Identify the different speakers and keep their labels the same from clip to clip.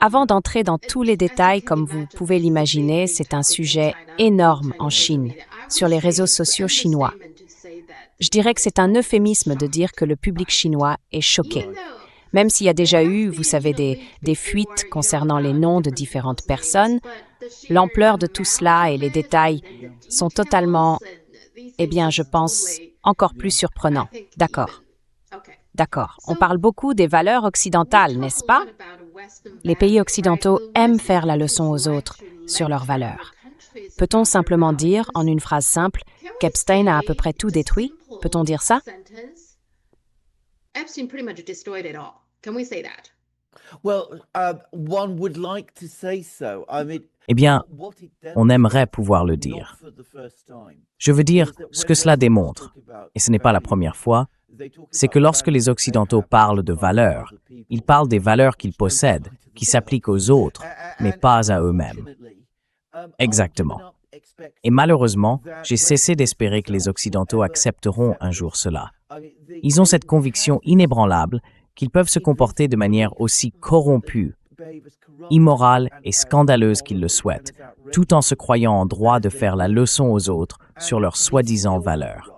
Speaker 1: Avant d'entrer dans tous les détails, comme vous pouvez l'imaginer, c'est un sujet énorme en Chine, sur les réseaux sociaux chinois. Je dirais que c'est un euphémisme de dire que le public chinois est choqué. Même s'il y a déjà eu, vous savez, des fuites concernant les noms de différentes personnes, l'ampleur de tout cela et les détails sont totalement, je pense, encore plus surprenants. D'accord. On parle beaucoup des valeurs occidentales, n'est-ce pas? Les pays occidentaux aiment faire la leçon aux autres sur leurs valeurs. Peut-on simplement dire, en une phrase simple, qu'Epstein a à peu près tout détruit? Peut-on dire ça?
Speaker 2: Eh bien, on aimerait pouvoir le dire. Je veux dire, ce que cela démontre, et ce n'est pas la première fois, c'est que lorsque les Occidentaux parlent de valeurs, ils parlent des valeurs qu'ils possèdent, qui s'appliquent aux autres, mais pas à eux-mêmes. Exactement. Et malheureusement, j'ai cessé d'espérer que les Occidentaux accepteront un jour cela. Ils ont cette conviction inébranlable qu'ils peuvent se comporter de manière aussi corrompue, immorale et scandaleuse qu'ils le souhaitent, tout en se croyant en droit de faire la leçon aux autres sur leurs soi-disant valeurs.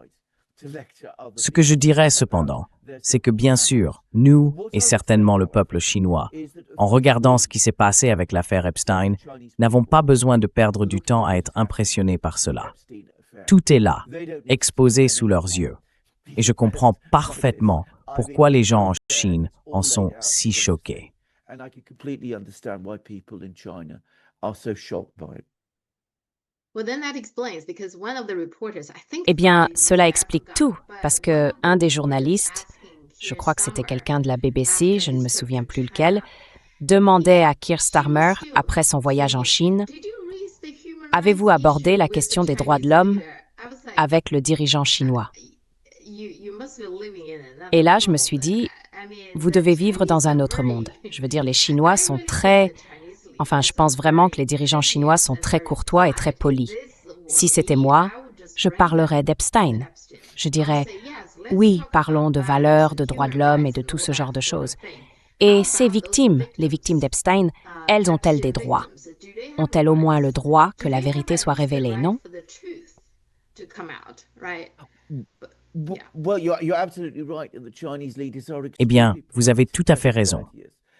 Speaker 2: Ce que je dirais cependant, c'est que bien sûr, nous, et certainement le peuple chinois, en regardant ce qui s'est passé avec l'affaire Epstein, n'avons pas besoin de perdre du temps à être impressionnés par cela. Tout est là, exposé sous leurs yeux. Et je comprends parfaitement pourquoi les gens en Chine en sont si choqués.
Speaker 1: Cela explique tout, parce que un des journalistes, je crois que c'était quelqu'un de la BBC, je ne me souviens plus lequel, demandait à Keir Starmer, après son voyage en Chine, « Avez-vous abordé la question des droits de l'homme avec le dirigeant chinois ?» Et là, je me suis dit, vous devez vivre dans un autre monde. Je veux dire, les Chinois sont je pense vraiment que les dirigeants chinois sont très courtois et très polis. Si c'était moi, je parlerais d'Epstein. Je dirais, oui, parlons de valeurs, de droits de l'homme et de tout ce genre de choses. Et ces victimes, les victimes d'Epstein, elles ont-elles des droits? Ont-elles au moins le droit que la vérité soit révélée, non?
Speaker 2: Eh bien, vous avez tout à fait raison.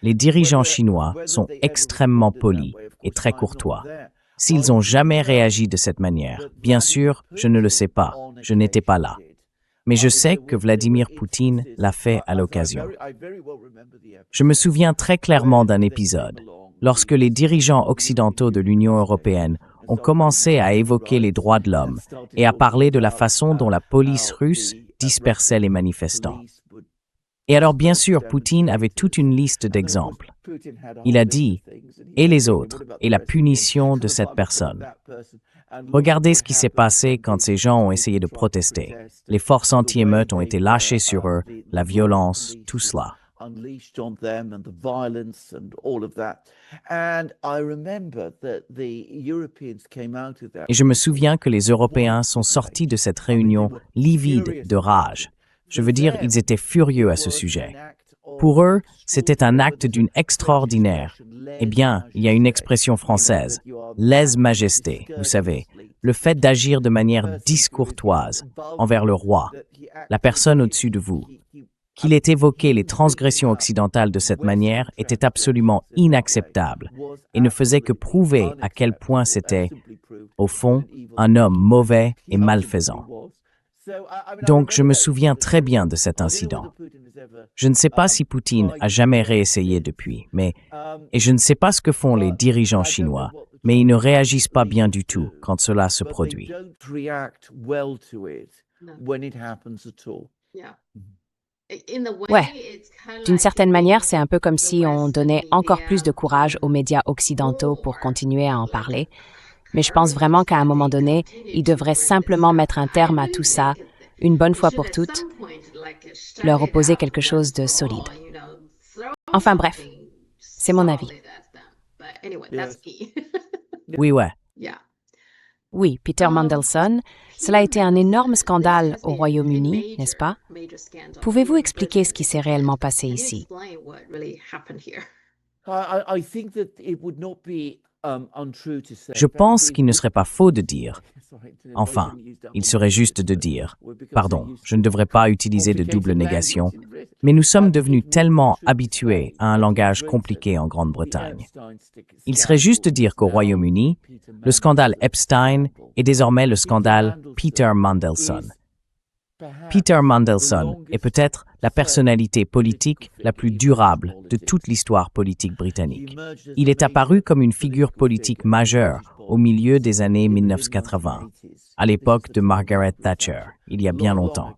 Speaker 2: Les dirigeants chinois sont extrêmement polis et très courtois. S'ils n'ont jamais réagi de cette manière, bien sûr, je ne le sais pas, je n'étais pas là. Mais je sais que Vladimir Poutine l'a fait à l'occasion. Je me souviens très clairement d'un épisode, lorsque les dirigeants occidentaux de l'Union européenne ont commencé à évoquer les droits de l'homme et à parler de la façon dont la police russe dispersait les manifestants. Et alors, bien sûr, Poutine avait toute une liste d'exemples. Il a dit « et les autres » et la punition de cette personne. Regardez ce qui s'est passé quand ces gens ont essayé de protester. Les forces anti-émeutes ont été lâchées sur eux, la violence, tout cela. Et je me souviens que les Européens sont sortis de cette réunion livides de rage. Je veux dire, ils étaient furieux à ce sujet. Pour eux, c'était un acte d'une extraordinaire. Eh bien, il y a une expression française, lèse-majesté, vous savez, le fait d'agir de manière discourtoise envers le roi, la personne au-dessus de vous. Qu'il ait évoqué les transgressions occidentales de cette manière était absolument inacceptable et ne faisait que prouver à quel point c'était, au fond, un homme mauvais et malfaisant. Donc, je me souviens très bien de cet incident. Je ne sais pas si Poutine a jamais réessayé depuis, et je ne sais pas ce que font les dirigeants chinois, mais ils ne réagissent pas bien du tout quand cela se produit.
Speaker 1: D'une certaine manière, c'est un peu comme si on donnait encore plus de courage aux médias occidentaux pour continuer à en parler. Mais je pense vraiment qu'à un moment donné, ils devraient simplement mettre un terme à tout ça, une bonne fois pour toutes, leur opposer quelque chose de solide. Enfin bref, c'est mon avis.
Speaker 2: Oui, ouais.
Speaker 1: Oui, Peter Mandelson, cela a été un énorme scandale au Royaume-Uni, n'est-ce pas? Pouvez-vous expliquer ce qui s'est réellement passé ici?
Speaker 2: Je pense qu'il ne serait pas faux de dire, enfin, il serait juste de dire, pardon, je ne devrais pas utiliser de double négation, mais nous sommes devenus tellement habitués à un langage compliqué en Grande-Bretagne. Il serait juste de dire qu'au Royaume-Uni, le scandale Epstein est désormais le scandale Peter Mandelson. Peter Mandelson est peut-être la personnalité politique la plus durable de toute l'histoire politique britannique. Il est apparu comme une figure politique majeure au milieu des années 1980, à l'époque de Margaret Thatcher, il y a bien longtemps.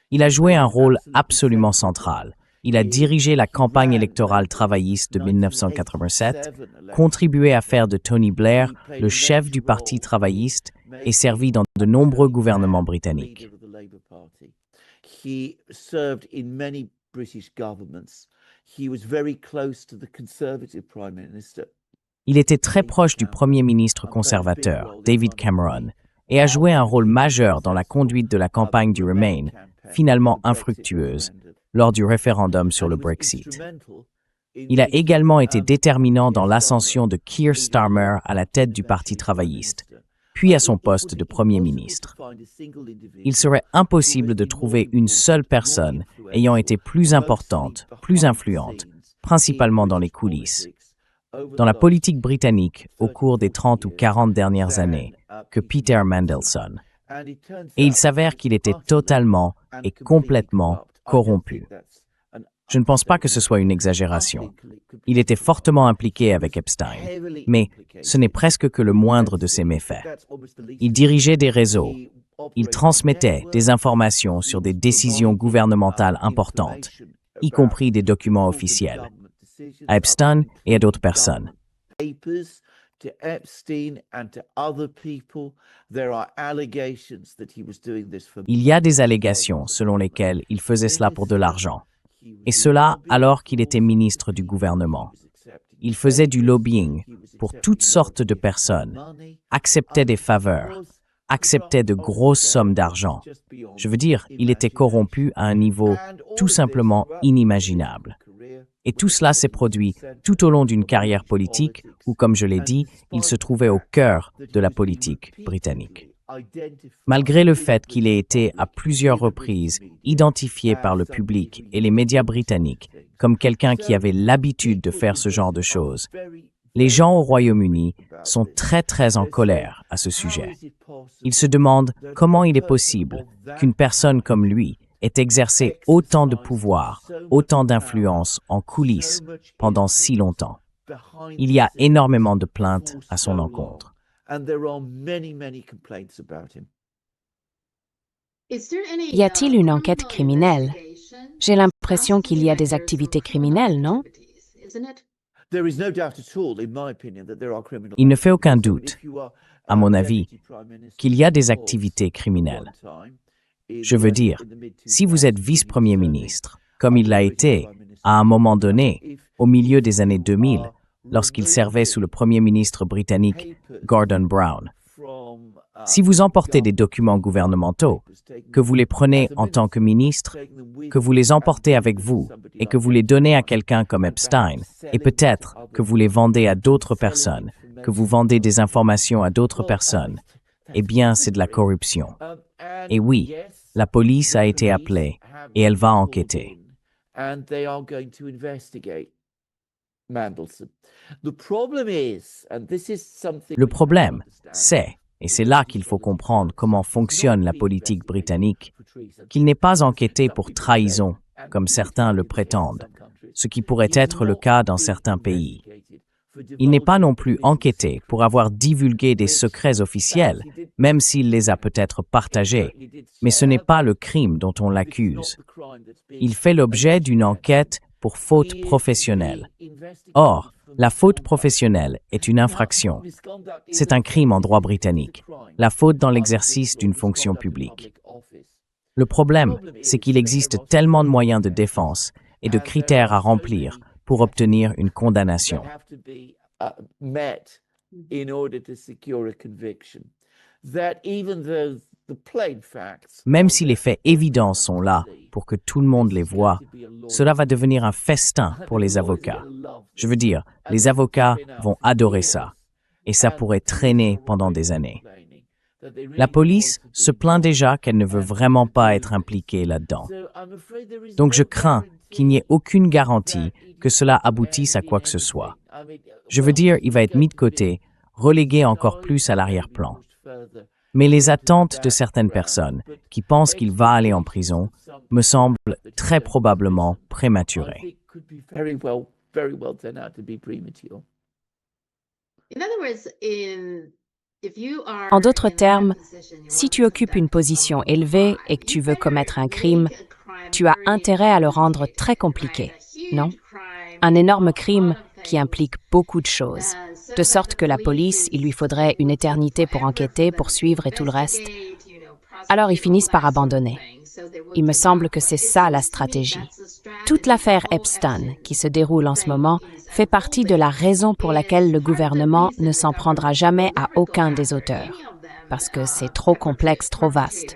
Speaker 2: Il a joué un rôle absolument central. Il a dirigé la campagne électorale travailliste de 1987, contribué à faire de Tony Blair le chef du Parti travailliste et servi dans de nombreux gouvernements britanniques.
Speaker 3: He served in many British governments. He was very close to the Conservative Prime Minister.
Speaker 2: Il était très proche du Premier ministre conservateur, David Cameron, et a joué un rôle majeur dans la conduite de la campagne du Remain, finalement infructueuse, lors du référendum sur le Brexit. Il a également été déterminant dans l'ascension de Keir Starmer à la tête du Parti travailliste, puis à son poste de Premier ministre. Il serait impossible de trouver une seule personne ayant été plus importante, plus influente, principalement dans les coulisses, dans la politique britannique au cours des 30 ou 40 dernières années, que Peter Mandelson. Et il s'avère qu'il était totalement et complètement corrompu. Je ne pense pas que ce soit une exagération. Il était fortement impliqué avec Epstein, mais ce n'est presque que le moindre de ses méfaits. Il dirigeait des réseaux, il transmettait des informations sur des décisions gouvernementales importantes, y compris des documents officiels, à Epstein et à d'autres personnes. Il y a des allégations selon lesquelles il faisait cela pour de l'argent. Et cela alors qu'il était ministre du gouvernement. Il faisait du lobbying pour toutes sortes de personnes, acceptait des faveurs, acceptait de grosses sommes d'argent. Je veux dire, il était corrompu à un niveau tout simplement inimaginable. Et tout cela s'est produit tout au long d'une carrière politique où, comme je l'ai dit, il se trouvait au cœur de la politique britannique. Malgré le fait qu'il ait été à plusieurs reprises identifié par le public et les médias britanniques comme quelqu'un qui avait l'habitude de faire ce genre de choses, les gens au Royaume-Uni sont très en colère à ce sujet. Ils se demandent comment il est possible qu'une personne comme lui ait exercé autant de pouvoir, autant d'influence en coulisses pendant si longtemps. Il y a énormément de plaintes à son encontre.
Speaker 1: Y a-t-il une enquête criminelle? J'ai l'impression qu'il y a des activités criminelles, non?
Speaker 2: Il ne fait aucun doute, à mon avis, qu'il y a des activités criminelles. Je veux dire, si vous êtes vice-premier ministre, comme il l'a été à un moment donné, au milieu des années 2000, lorsqu'il servait sous le premier ministre britannique Gordon Brown. Si vous emportez des documents gouvernementaux, que vous les prenez en tant que ministre, que vous les emportez avec vous et que vous les donnez à quelqu'un comme Epstein, et peut-être que vous les vendez à d'autres personnes, que vous vendez des informations à d'autres personnes, eh bien, c'est de la corruption. Et oui, la police a été appelée et elle va enquêter. Le problème, c'est, et c'est là qu'il faut comprendre comment fonctionne la politique britannique, qu'il n'est pas enquêté pour trahison, comme certains le prétendent, ce qui pourrait être le cas dans certains pays. Il n'est pas non plus enquêté pour avoir divulgué des secrets officiels, même s'il les a peut-être partagés, mais ce n'est pas le crime dont on l'accuse. Il fait l'objet d'une enquête pour faute professionnelle. Or, la faute professionnelle est une infraction. C'est un crime en droit britannique, la faute dans l'exercice d'une fonction publique. Le problème, c'est qu'il existe tellement de moyens de défense et de critères à remplir pour obtenir une condamnation. Même si les faits évidents sont là pour que tout le monde les voit, cela va devenir un festin pour les avocats. Je veux dire, les avocats vont adorer ça, et ça pourrait traîner pendant des années. La police se plaint déjà qu'elle ne veut vraiment pas être impliquée là-dedans. Donc je crains qu'il n'y ait aucune garantie que cela aboutisse à quoi que ce soit. Je veux dire, il va être mis de côté, relégué encore plus à l'arrière-plan. Mais les attentes de certaines personnes qui pensent qu'il va aller en prison me semblent très probablement prématurées.
Speaker 1: En d'autres termes, si tu occupes une position élevée et que tu veux commettre un crime, tu as intérêt à le rendre très compliqué, non? Un énorme crime qui implique beaucoup de choses, de sorte que la police, il lui faudrait une éternité pour enquêter, poursuivre et tout le reste. Alors ils finissent par abandonner. Il me semble que c'est ça la stratégie. Toute l'affaire Epstein, qui se déroule en ce moment, fait partie de la raison pour laquelle le gouvernement ne s'en prendra jamais à aucun des auteurs, parce que c'est trop complexe, trop vaste.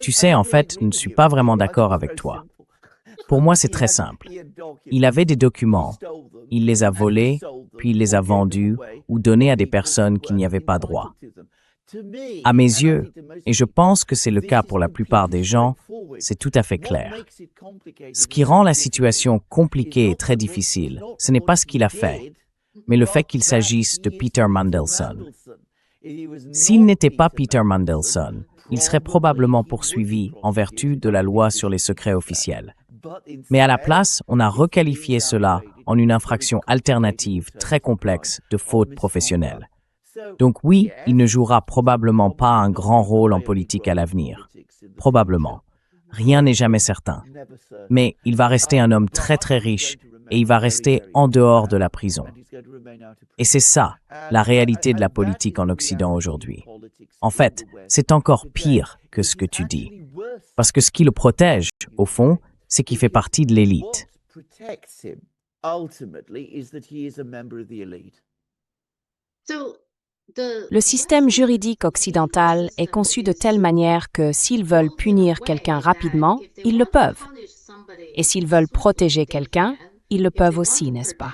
Speaker 2: Tu sais, en fait, je ne suis pas vraiment d'accord avec toi. Pour moi, c'est très simple. Il avait des documents, il les a volés, puis il les a vendus ou donnés à des personnes qui n'y avaient pas droit. À mes yeux, et je pense que c'est le cas pour la plupart des gens, c'est tout à fait clair. Ce qui rend la situation compliquée et très difficile, ce n'est pas ce qu'il a fait, mais le fait qu'il s'agisse de Peter Mandelson. S'il n'était pas Peter Mandelson, il serait probablement poursuivi en vertu de la loi sur les secrets officiels. Mais à la place, on a requalifié cela en une infraction alternative très complexe de faute professionnelle. Donc oui, il ne jouera probablement pas un grand rôle en politique à l'avenir. Probablement. Rien n'est jamais certain. Mais il va rester un homme très très riche et il va rester en dehors de la prison. Et c'est ça, la réalité de la politique en Occident aujourd'hui. En fait, c'est encore pire que ce que tu dis. Parce que ce qui le protège, au fond, c'est qu'il fait partie de l'élite.
Speaker 1: Le système juridique occidental est conçu de telle manière que s'ils veulent punir quelqu'un rapidement, ils le peuvent. Et s'ils veulent protéger quelqu'un, ils le peuvent aussi, n'est-ce pas?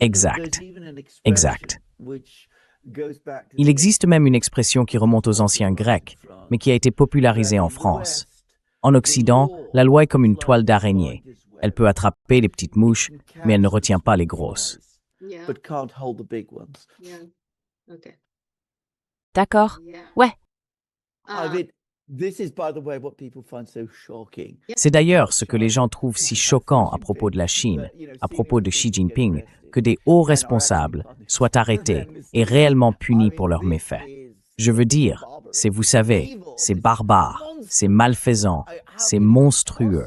Speaker 2: Exact. Exact. Il existe même une expression qui remonte aux anciens Grecs, mais qui a été popularisée en France. En Occident, la loi est comme une toile d'araignée. Elle peut attraper les petites mouches, mais elle ne retient pas les grosses.
Speaker 1: D'accord? Ouais.
Speaker 2: C'est d'ailleurs ce que les gens trouvent si choquant à propos de la Chine, à propos de Xi Jinping, que des hauts responsables soient arrêtés et réellement punis pour leurs méfaits. Je veux dire, c'est, vous savez, c'est barbare, c'est malfaisant, c'est monstrueux.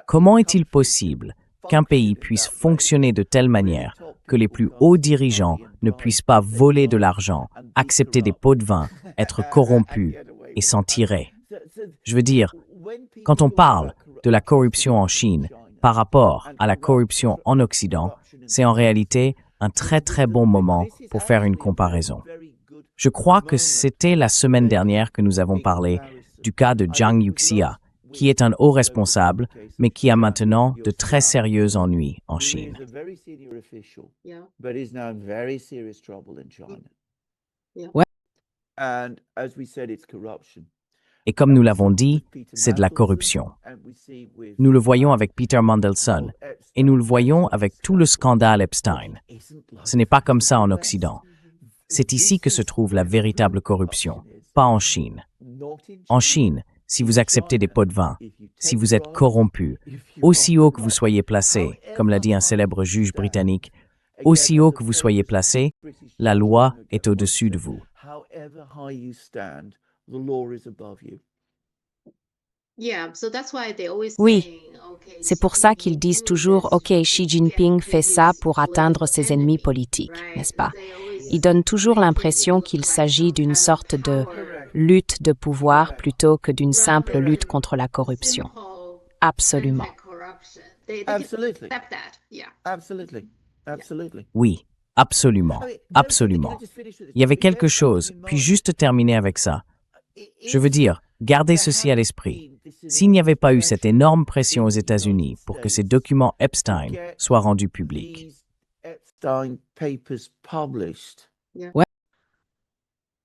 Speaker 2: Comment est-il possible qu'un pays puisse fonctionner de telle manière que les plus hauts dirigeants ne puissent pas voler de l'argent, accepter des pots de vin, être corrompus et s'en tirer? Je veux dire, quand on parle de la corruption en Chine par rapport à la corruption en Occident, c'est en réalité un très très bon moment pour faire une comparaison. Je crois que c'était la semaine dernière que nous avons parlé du cas de Zhang Yuxia, qui est un haut responsable, mais qui a maintenant de très sérieux ennuis en Chine.
Speaker 1: Ouais.
Speaker 2: Et comme nous l'avons dit, c'est de la corruption. Nous le voyons avec Peter Mandelson, et nous le voyons avec tout le scandale Epstein. Ce n'est pas comme ça en Occident. C'est ici que se trouve la véritable corruption, pas en Chine. En Chine, si vous acceptez des pots de vin, si vous êtes corrompu, aussi haut que vous soyez placé, comme l'a dit un célèbre juge britannique, aussi haut que vous soyez placé, la loi est au-dessus de vous.
Speaker 1: Oui, c'est pour ça qu'ils disent toujours « Ok, Xi Jinping fait ça pour atteindre ses ennemis politiques », n'est-ce pas? Ils donnent toujours l'impression qu'il s'agit d'une sorte de lutte de pouvoir plutôt que d'une simple lutte contre la corruption. Absolument.
Speaker 3: Absolutely. Absolutely. Absolutely.
Speaker 2: Oui, absolument, absolument. Il y avait quelque chose, puis juste terminer avec ça. Je veux dire, gardez ceci à l'esprit. S'il n'y avait pas eu cette énorme pression aux États-Unis pour que ces documents Epstein soient rendus publics,
Speaker 3: Epstein papers published.
Speaker 1: Ouais.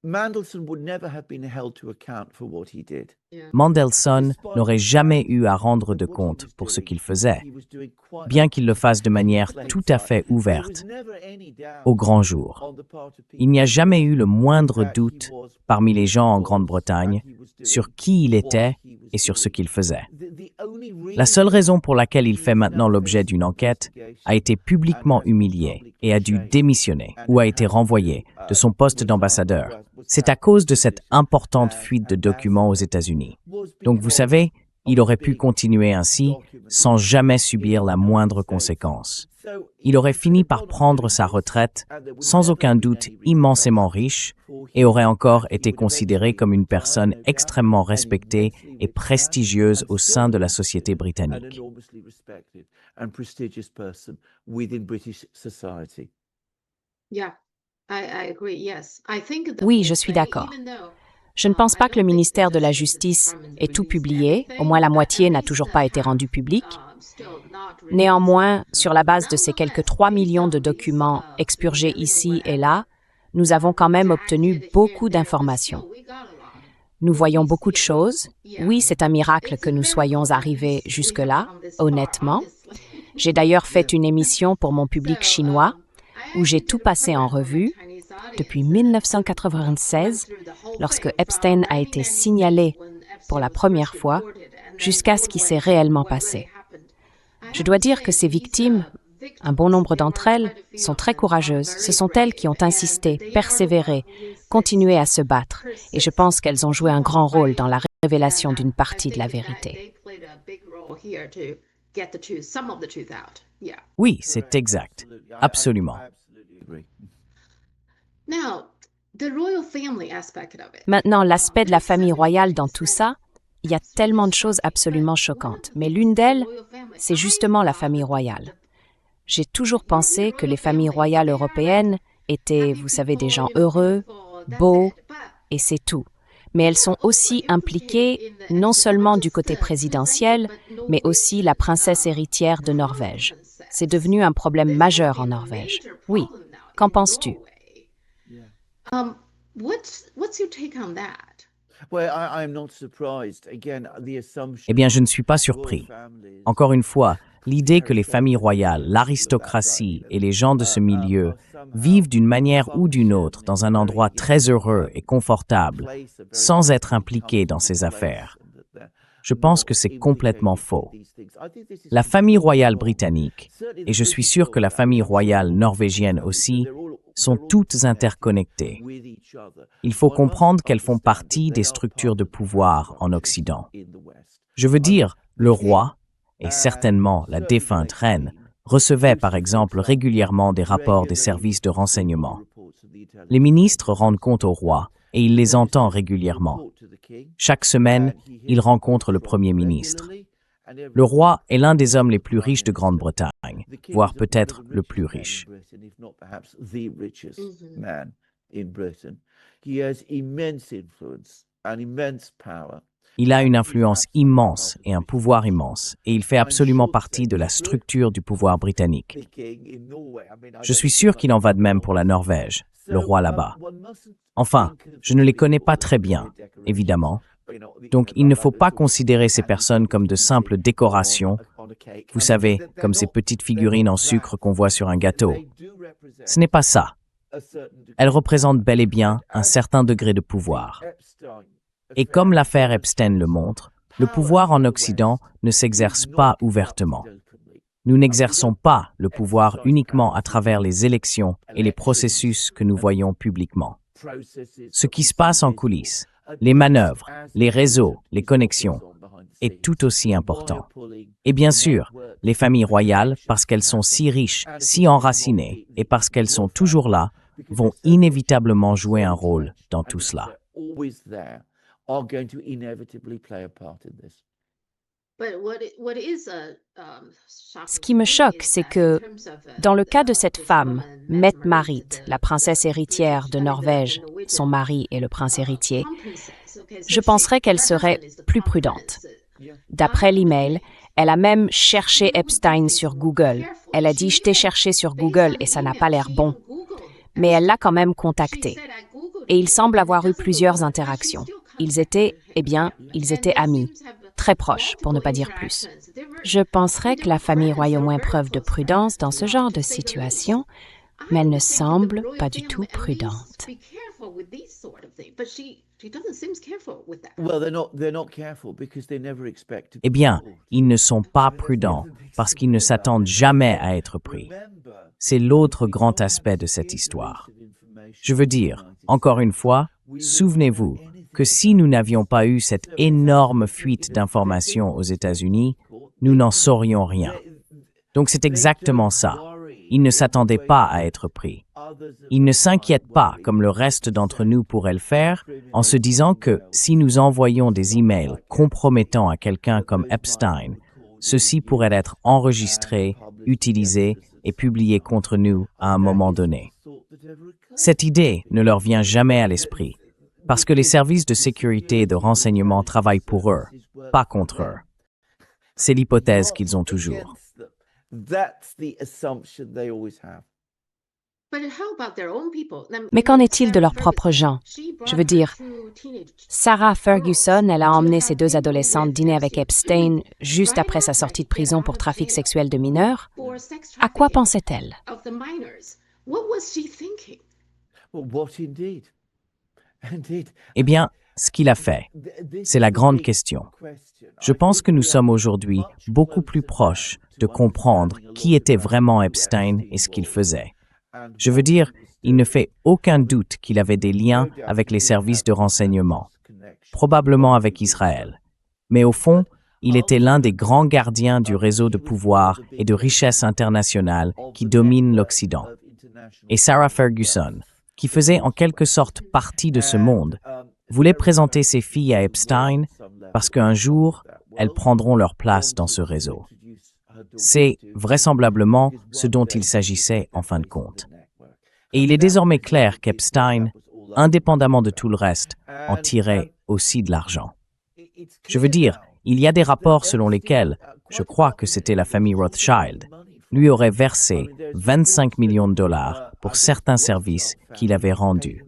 Speaker 3: Mandelson would never have been held to account for what he did.
Speaker 2: Mandelson n'aurait jamais eu à rendre de compte pour ce qu'il faisait, bien qu'il le fasse de manière tout à fait ouverte, au grand jour. Il n'y a jamais eu le moindre doute parmi les gens en Grande-Bretagne sur qui il était et sur ce qu'il faisait. La seule raison pour laquelle il fait maintenant l'objet d'une enquête a été publiquement humilié et a dû démissionner ou a été renvoyé de son poste d'ambassadeur. C'est à cause de cette importante fuite de documents aux États-Unis. Donc vous savez, il aurait pu continuer ainsi sans jamais subir la moindre conséquence. Il aurait fini par prendre sa retraite, sans aucun doute immensément riche, et aurait encore été considéré comme une personne extrêmement respectée et prestigieuse au sein de la société britannique.
Speaker 1: Oui, je suis d'accord. Je ne pense pas que le ministère de la Justice ait tout publié, au moins la moitié n'a toujours pas été rendue publique. Néanmoins, sur la base de ces quelques 3 millions de documents expurgés ici et là, nous avons quand même obtenu beaucoup d'informations. Nous voyons beaucoup de choses. Oui, c'est un miracle que nous soyons arrivés jusque-là, honnêtement. J'ai d'ailleurs fait une émission pour mon public chinois où j'ai tout passé en revue depuis 1996, lorsque Epstein a été signalé pour la première fois, jusqu'à ce qui s'est réellement passé. Je dois dire que ces victimes, un bon nombre d'entre elles, sont très courageuses. Ce sont elles qui ont insisté, persévéré, continué à se battre, et je pense qu'elles ont joué un grand rôle dans la révélation d'une partie de la vérité.
Speaker 2: Oui, c'est exact. Absolument.
Speaker 1: Maintenant, l'aspect de la famille royale dans tout ça, il y a tellement de choses absolument choquantes. Mais l'une d'elles, c'est justement la famille royale. J'ai toujours pensé que les familles royales européennes étaient, vous savez, des gens heureux, beaux, et c'est tout. Mais elles sont aussi impliquées non seulement du côté présidentiel, mais aussi la princesse héritière de Norvège. C'est devenu un problème majeur en Norvège. Oui. Qu'en penses-tu?
Speaker 2: Eh bien, je ne suis pas surpris. Encore une fois, l'idée que les familles royales, l'aristocratie et les gens de ce milieu vivent d'une manière ou d'une autre dans un endroit très heureux et confortable, sans être impliqués dans ces affaires, je pense que c'est complètement faux. La famille royale britannique, et je suis sûr que la famille royale norvégienne aussi, sont toutes interconnectées. Il faut comprendre qu'elles font partie des structures de pouvoir en Occident. Je veux dire, le roi, et certainement la défunte reine, recevaient par exemple régulièrement des rapports des services de renseignement. Les ministres rendent compte au roi et il les entend régulièrement. Chaque semaine, il rencontre le Premier ministre. Le roi est l'un des hommes les plus riches de Grande-Bretagne, voire peut-être le plus riche. Il a une influence immense et un pouvoir immense, et il fait absolument partie de la structure du pouvoir britannique. Je suis sûr qu'il en va de même pour la Norvège, le roi là-bas. Enfin, je ne les connais pas très bien, évidemment. Donc, il ne faut pas considérer ces personnes comme de simples décorations, vous savez, comme ces petites figurines en sucre qu'on voit sur un gâteau. Ce n'est pas ça. Elles représentent bel et bien un certain degré de pouvoir. Et comme l'affaire Epstein le montre, le pouvoir en Occident ne s'exerce pas ouvertement. Nous n'exerçons pas le pouvoir uniquement à travers les élections et les processus que nous voyons publiquement. Ce qui se passe en coulisses, les manœuvres, les réseaux, les connexions, est tout aussi important. Et bien sûr, les familles royales, parce qu'elles sont si riches, si enracinées, et parce qu'elles sont toujours là, vont inévitablement jouer un rôle dans tout cela.
Speaker 1: Ce qui me choque, c'est que, dans le cas de cette femme, Mette-Marit, la princesse héritière de Norvège, son mari est le prince héritier, je penserais qu'elle serait plus prudente. D'après l'email, elle a même cherché Epstein sur Google. Elle a dit « Je t'ai cherché sur Google et ça n'a pas l'air bon ». Mais elle l'a quand même contacté. Et il semble avoir eu plusieurs interactions. Ils étaient amis, très proches, pour ne pas dire plus. Je penserais que la famille royale a au moins preuve de prudence dans ce genre de situation, mais elle ne semble pas du tout prudente.
Speaker 2: Eh bien, ils ne sont pas prudents parce qu'ils ne s'attendent jamais à être pris. C'est l'autre grand aspect de cette histoire. Je veux dire, encore une fois, souvenez-vous que si nous n'avions pas eu cette énorme fuite d'informations aux États-Unis, nous n'en saurions rien. Donc c'est exactement ça. Ils ne s'attendaient pas à être pris. Ils ne s'inquiètent pas, comme le reste d'entre nous pourrait le faire, en se disant que si nous envoyons des emails compromettants à quelqu'un comme Epstein, ceux-ci pourraient être enregistrés, utilisés et publiés contre nous à un moment donné. Cette idée ne leur vient jamais à l'esprit, parce que les services de sécurité et de renseignement travaillent pour eux, pas contre eux. C'est l'hypothèse qu'ils ont toujours.
Speaker 1: Mais qu'en est-il de leurs propres gens? Je veux dire, Sarah Ferguson, elle a emmené ses 2 adolescentes dîner avec Epstein juste après sa sortie de prison pour trafic sexuel de mineurs. À quoi pensait-elle?
Speaker 2: Eh bien, ce qu'il a fait, c'est la grande question. Je pense que nous sommes aujourd'hui beaucoup plus proches de comprendre qui était vraiment Epstein et ce qu'il faisait. Je veux dire, il ne fait aucun doute qu'il avait des liens avec les services de renseignement, probablement avec Israël. Mais au fond, il était l'un des grands gardiens du réseau de pouvoir et de richesse internationale qui domine l'Occident. Et Sarah Ferguson, qui faisait en quelque sorte partie de ce monde, voulait présenter ses filles à Epstein parce qu'un jour, elles prendront leur place dans ce réseau. C'est vraisemblablement ce dont il s'agissait en fin de compte. Et il est désormais clair qu'Epstein, indépendamment de tout le reste, en tirait aussi de l'argent. Je veux dire, il y a des rapports selon lesquels, je crois que c'était la famille Rothschild, lui aurait versé 25 millions de dollars pour certains services qu'il avait rendus.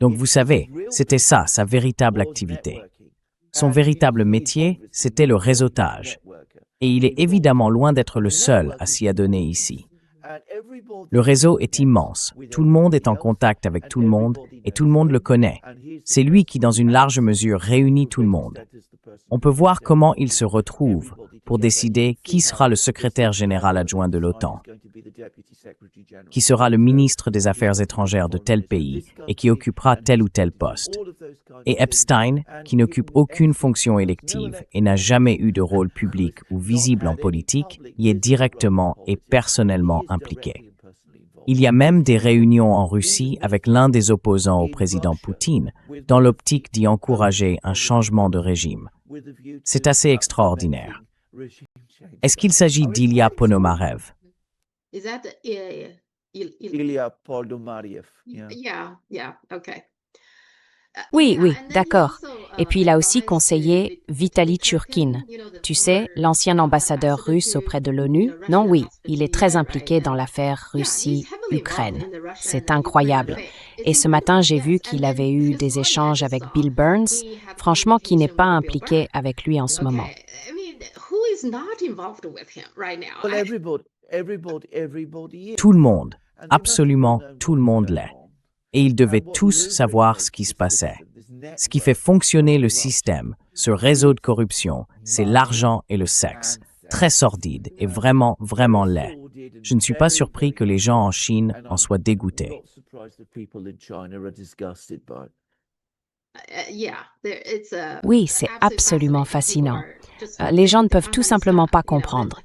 Speaker 2: Donc vous savez, c'était ça, sa véritable activité. Son véritable métier, c'était le réseautage. Et il est évidemment loin d'être le seul à s'y adonner ici. Le réseau est immense, tout le monde est en contact avec tout le monde et tout le monde le connaît. C'est lui qui, dans une large mesure, réunit tout le monde. On peut voir comment il se retrouve pour décider qui sera le secrétaire général adjoint de l'OTAN, qui sera le ministre des Affaires étrangères de tel pays et qui occupera tel ou tel poste. Et Epstein, qui n'occupe aucune fonction élective et n'a jamais eu de rôle public ou visible en politique, y est directement et personnellement impliqué. Il y a même des réunions en Russie avec l'un des opposants au président Poutine, dans l'optique d'y encourager un changement de régime. C'est assez extraordinaire. Est-ce qu'il s'agit d'Ilya Ponomarev?
Speaker 3: Ilya Ponomarev.
Speaker 1: Oui, d'accord. Et puis il a aussi conseillé Vitaly Churkin. Tu sais, l'ancien ambassadeur russe auprès de l'ONU. Non, oui, il est très impliqué dans l'affaire Russie-Ukraine. C'est incroyable. Et ce matin, j'ai vu qu'il avait eu des échanges avec Bill Burns, franchement, qui n'est pas impliqué avec lui en ce moment.
Speaker 2: Tout le monde, absolument tout le monde l'est. Et ils devaient tous savoir ce qui se passait. Ce qui fait fonctionner le système, ce réseau de corruption, c'est l'argent et le sexe. Très sordide et vraiment, vraiment laid. Je ne suis pas surpris que les gens en Chine en soient dégoûtés.
Speaker 1: Oui, c'est absolument fascinant. Les gens ne peuvent tout simplement pas comprendre.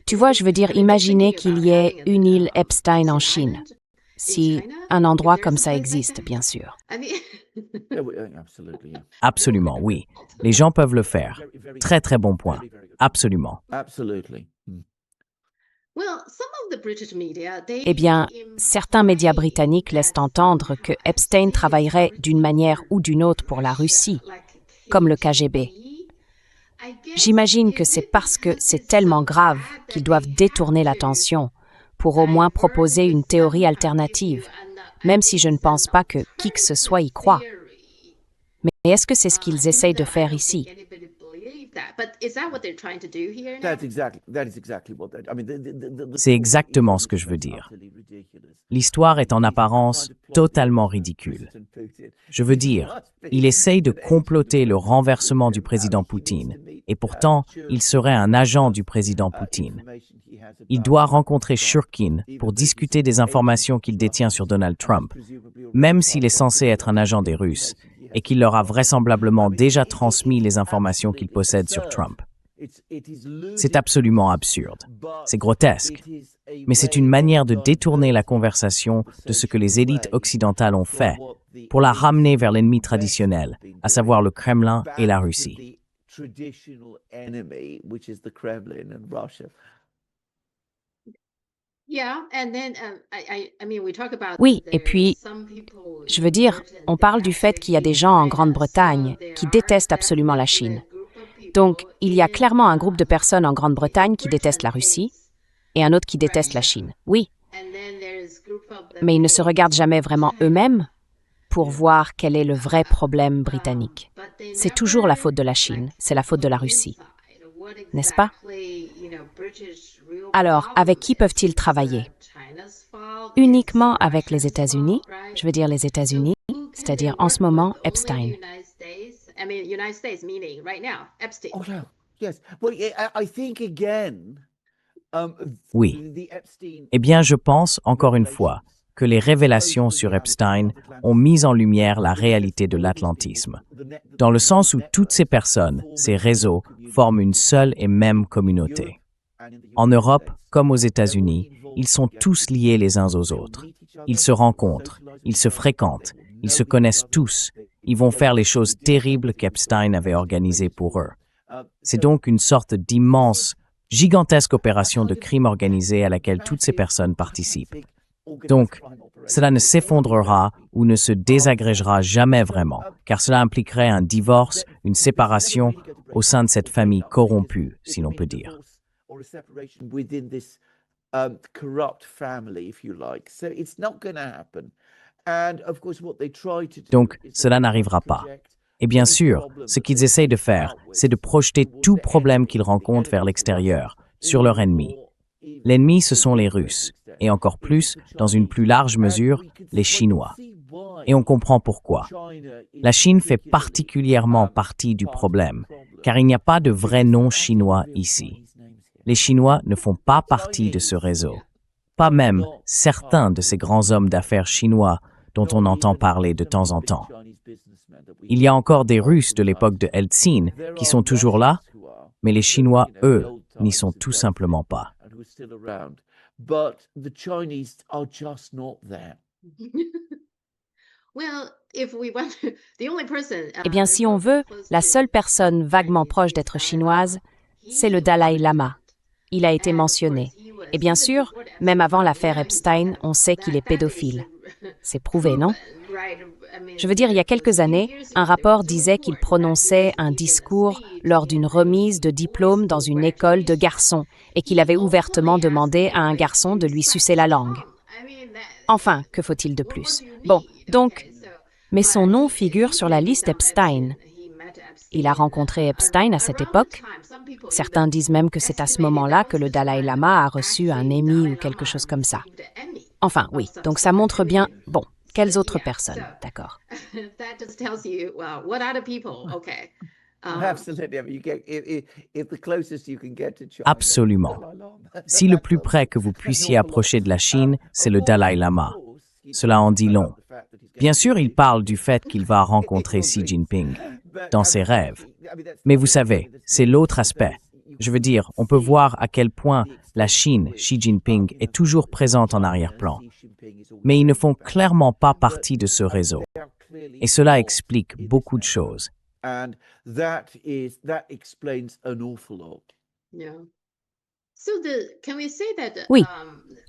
Speaker 1: Tu vois, je veux dire, imaginez qu'il y ait une île Epstein en Chine. Si un endroit comme ça existe, bien sûr.
Speaker 2: Absolument, oui. Les gens peuvent le faire. Très, très bon point. Absolument.
Speaker 1: Eh bien, certains médias britanniques laissent entendre que Epstein travaillerait d'une manière ou d'une autre pour la Russie, comme le KGB. J'imagine que c'est parce que c'est tellement grave qu'ils doivent détourner l'attention pour au moins proposer une théorie alternative, même si je ne pense pas que qui que ce soit y croit. Mais est-ce que c'est ce qu'ils essayent de faire ici?
Speaker 2: C'est exactement ce que je veux dire. L'histoire est en apparence totalement ridicule. Je veux dire, il essaye de comploter le renversement du président Poutine, et pourtant, il serait un agent du président Poutine. Il doit rencontrer Shurkin pour discuter des informations qu'il détient sur Donald Trump, même s'il est censé être un agent des Russes, et qu'il leur a vraisemblablement déjà transmis les informations qu'il possède sur Trump. C'est absolument absurde. C'est grotesque. Mais c'est une manière de détourner la conversation de ce que les élites occidentales ont fait pour la ramener vers l'ennemi traditionnel, à savoir le Kremlin et la Russie.
Speaker 1: Oui, et puis, je veux dire, on parle du fait qu'il y a des gens en Grande-Bretagne qui détestent absolument la Chine. Donc, il y a clairement un groupe de personnes en Grande-Bretagne qui détestent la Russie et un autre qui déteste la Chine. Oui. Mais ils ne se regardent jamais vraiment eux-mêmes pour voir quel est le vrai problème britannique. C'est toujours la faute de la Chine, c'est la faute de la Russie. N'est-ce pas? Alors, avec qui peuvent-ils travailler? Uniquement avec les États-Unis, je veux dire les États-Unis, c'est-à-dire en ce moment Epstein.
Speaker 2: Oui. Eh bien, je pense, encore une fois, que les révélations sur Epstein ont mis en lumière la réalité de l'atlantisme, dans le sens où toutes ces personnes, ces réseaux, forment une seule et même communauté. En Europe, comme aux États-Unis, ils sont tous liés les uns aux autres. Ils se rencontrent, ils se fréquentent, ils se connaissent tous, ils vont faire les choses terribles qu'Epstein avait organisées pour eux. C'est donc une sorte d'immense, gigantesque opération de crime organisé à laquelle toutes ces personnes participent. Donc, cela ne s'effondrera ou ne se désagrégera jamais vraiment, car cela impliquerait un divorce, une séparation au sein de cette famille corrompue, si l'on peut dire. Donc, cela n'arrivera pas. Et bien sûr, ce qu'ils essayent de faire, c'est de projeter tout problème qu'ils rencontrent vers l'extérieur, sur leur ennemi. L'ennemi, ce sont les Russes, et encore plus, dans une plus large mesure, les Chinois. Et on comprend pourquoi. La Chine fait particulièrement partie du problème, car il n'y a pas de vrai nom chinois ici. Les Chinois ne font pas partie de ce réseau. Pas même certains de ces grands hommes d'affaires chinois dont on entend parler de temps en temps. Il y a encore des Russes de l'époque de Eltsine qui sont toujours là, mais les Chinois, eux, n'y sont tout simplement pas.
Speaker 1: Eh bien, si on veut, la seule personne vaguement proche d'être chinoise, c'est le Dalai Lama. Il a été mentionné. Et bien sûr, même avant l'affaire Epstein, on sait qu'il est pédophile. C'est prouvé, non? Je veux dire, il y a quelques années, un rapport disait qu'il prononçait un discours lors d'une remise de diplôme dans une école de garçons et qu'il avait ouvertement demandé à un garçon de lui sucer la langue. Enfin, que faut-il de plus? Bon, donc, mais son nom figure sur la liste Epstein. Il a rencontré Epstein à cette époque. Certains disent même que c'est à ce moment-là que le Dalai Lama a reçu un Emmy ou quelque chose comme ça. Enfin, oui, donc ça montre bien... Bon, quelles autres personnes, d'accord.
Speaker 2: Absolument. Si le plus près que vous puissiez approcher de la Chine, c'est le Dalai Lama, cela en dit long. Bien sûr, il parle du fait qu'il va rencontrer Xi Jinping dans ses rêves. Mais vous savez, c'est l'autre aspect. Je veux dire, on peut voir à quel point la Chine, Xi Jinping, est toujours présente en arrière-plan. Mais ils ne font clairement pas partie de ce réseau. Et cela explique beaucoup de choses.
Speaker 3: And that explains an awful lot.
Speaker 4: Yeah. So can we say that,
Speaker 1: Oui.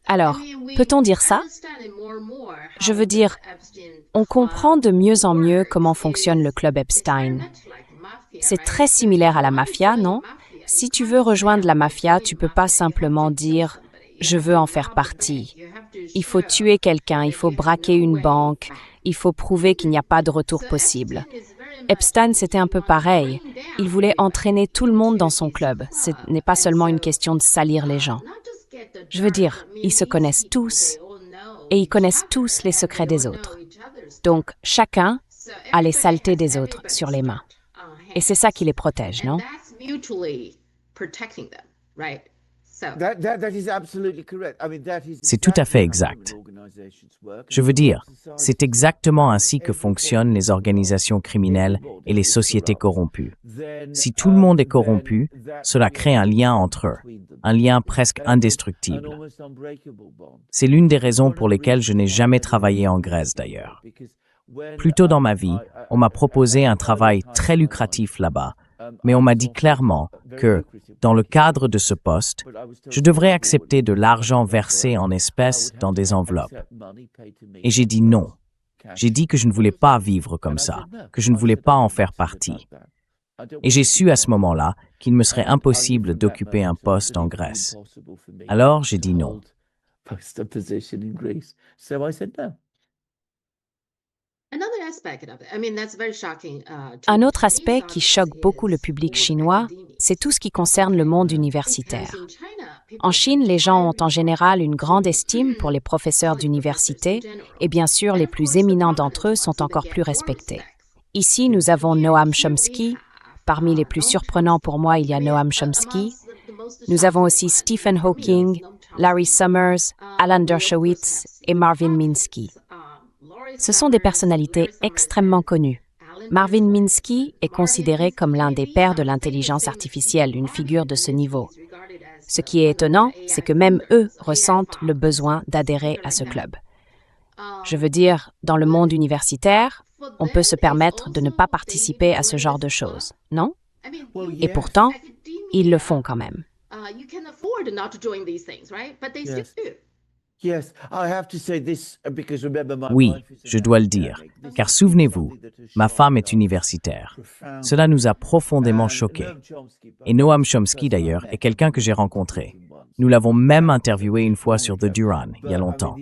Speaker 1: Alors, peut-on dire ça? Je veux dire, on comprend de mieux en mieux comment fonctionne le club Epstein. C'est très similaire à la mafia, non? Si tu veux rejoindre la mafia, tu peux pas simplement dire « je veux en faire partie ». Il faut tuer quelqu'un, il faut braquer une banque, il faut prouver qu'il n'y a pas de retour possible. Epstein, c'était un peu pareil. Il voulait entraîner tout le monde dans son club. Ce n'est pas seulement une question de salir les gens. Je veux dire, ils se connaissent tous et ils connaissent tous les secrets des autres. Donc, chacun a les saletés des autres sur les mains. Et c'est ça qui les protège, non?
Speaker 2: C'est tout à fait exact. Je veux dire, c'est exactement ainsi que fonctionnent les organisations criminelles et les sociétés corrompues. Si tout le monde est corrompu, cela crée un lien entre eux, un lien presque indestructible. C'est l'une des raisons pour lesquelles je n'ai jamais travaillé en Grèce d'ailleurs. Plus tôt dans ma vie, on m'a proposé un travail très lucratif là-bas, mais on m'a dit clairement que, dans le cadre de ce poste, je devrais accepter de l'argent versé en espèces dans des enveloppes. Et j'ai dit non. J'ai dit que je ne voulais pas vivre comme ça, que je ne voulais pas en faire partie. Et j'ai su à ce moment-là qu'il me serait impossible d'occuper un poste en Grèce. Alors j'ai dit non.
Speaker 1: Un autre aspect qui choque beaucoup le public chinois, c'est tout ce qui concerne le monde universitaire. En Chine, les gens ont en général une grande estime pour les professeurs d'université et bien sûr, les plus éminents d'entre eux sont encore plus respectés. Ici, nous avons Noam Chomsky. Parmi les plus surprenants pour moi, il y a Noam Chomsky. Nous avons aussi Stephen Hawking, Larry Summers, Alan Dershowitz et Marvin Minsky. Ce sont des personnalités extrêmement connues. Marvin Minsky est considéré comme l'un des pères de l'intelligence artificielle, une figure de ce niveau. Ce qui est étonnant, c'est que même eux ressentent le besoin d'adhérer à ce club. Je veux dire, dans le monde universitaire, on peut se permettre de ne pas participer à ce genre de choses, non? Et pourtant, ils le font quand même.
Speaker 2: Oui, je dois le dire, car souvenez-vous, ma femme est universitaire. Cela nous a profondément choqués. Et Noam Chomsky, d'ailleurs, est quelqu'un que j'ai rencontré. Nous l'avons même interviewé une fois sur The Duran, il y a longtemps.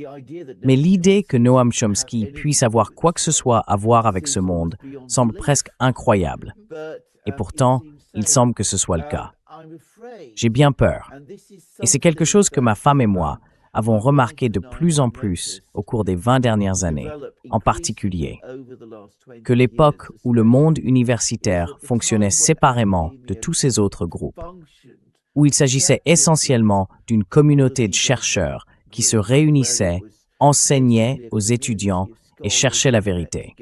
Speaker 2: Mais l'idée que Noam Chomsky puisse avoir quoi que ce soit à voir avec ce monde semble presque incroyable. Et pourtant, il semble que ce soit le cas. J'ai bien peur. Et c'est quelque chose que ma femme et moi avons remarqué de plus en plus au cours des 20 dernières années, en particulier, que l'époque où le monde universitaire fonctionnait séparément de tous ces autres groupes, où il s'agissait essentiellement d'une communauté de chercheurs qui se réunissaient, enseignaient aux étudiants et cherchaient la vérité.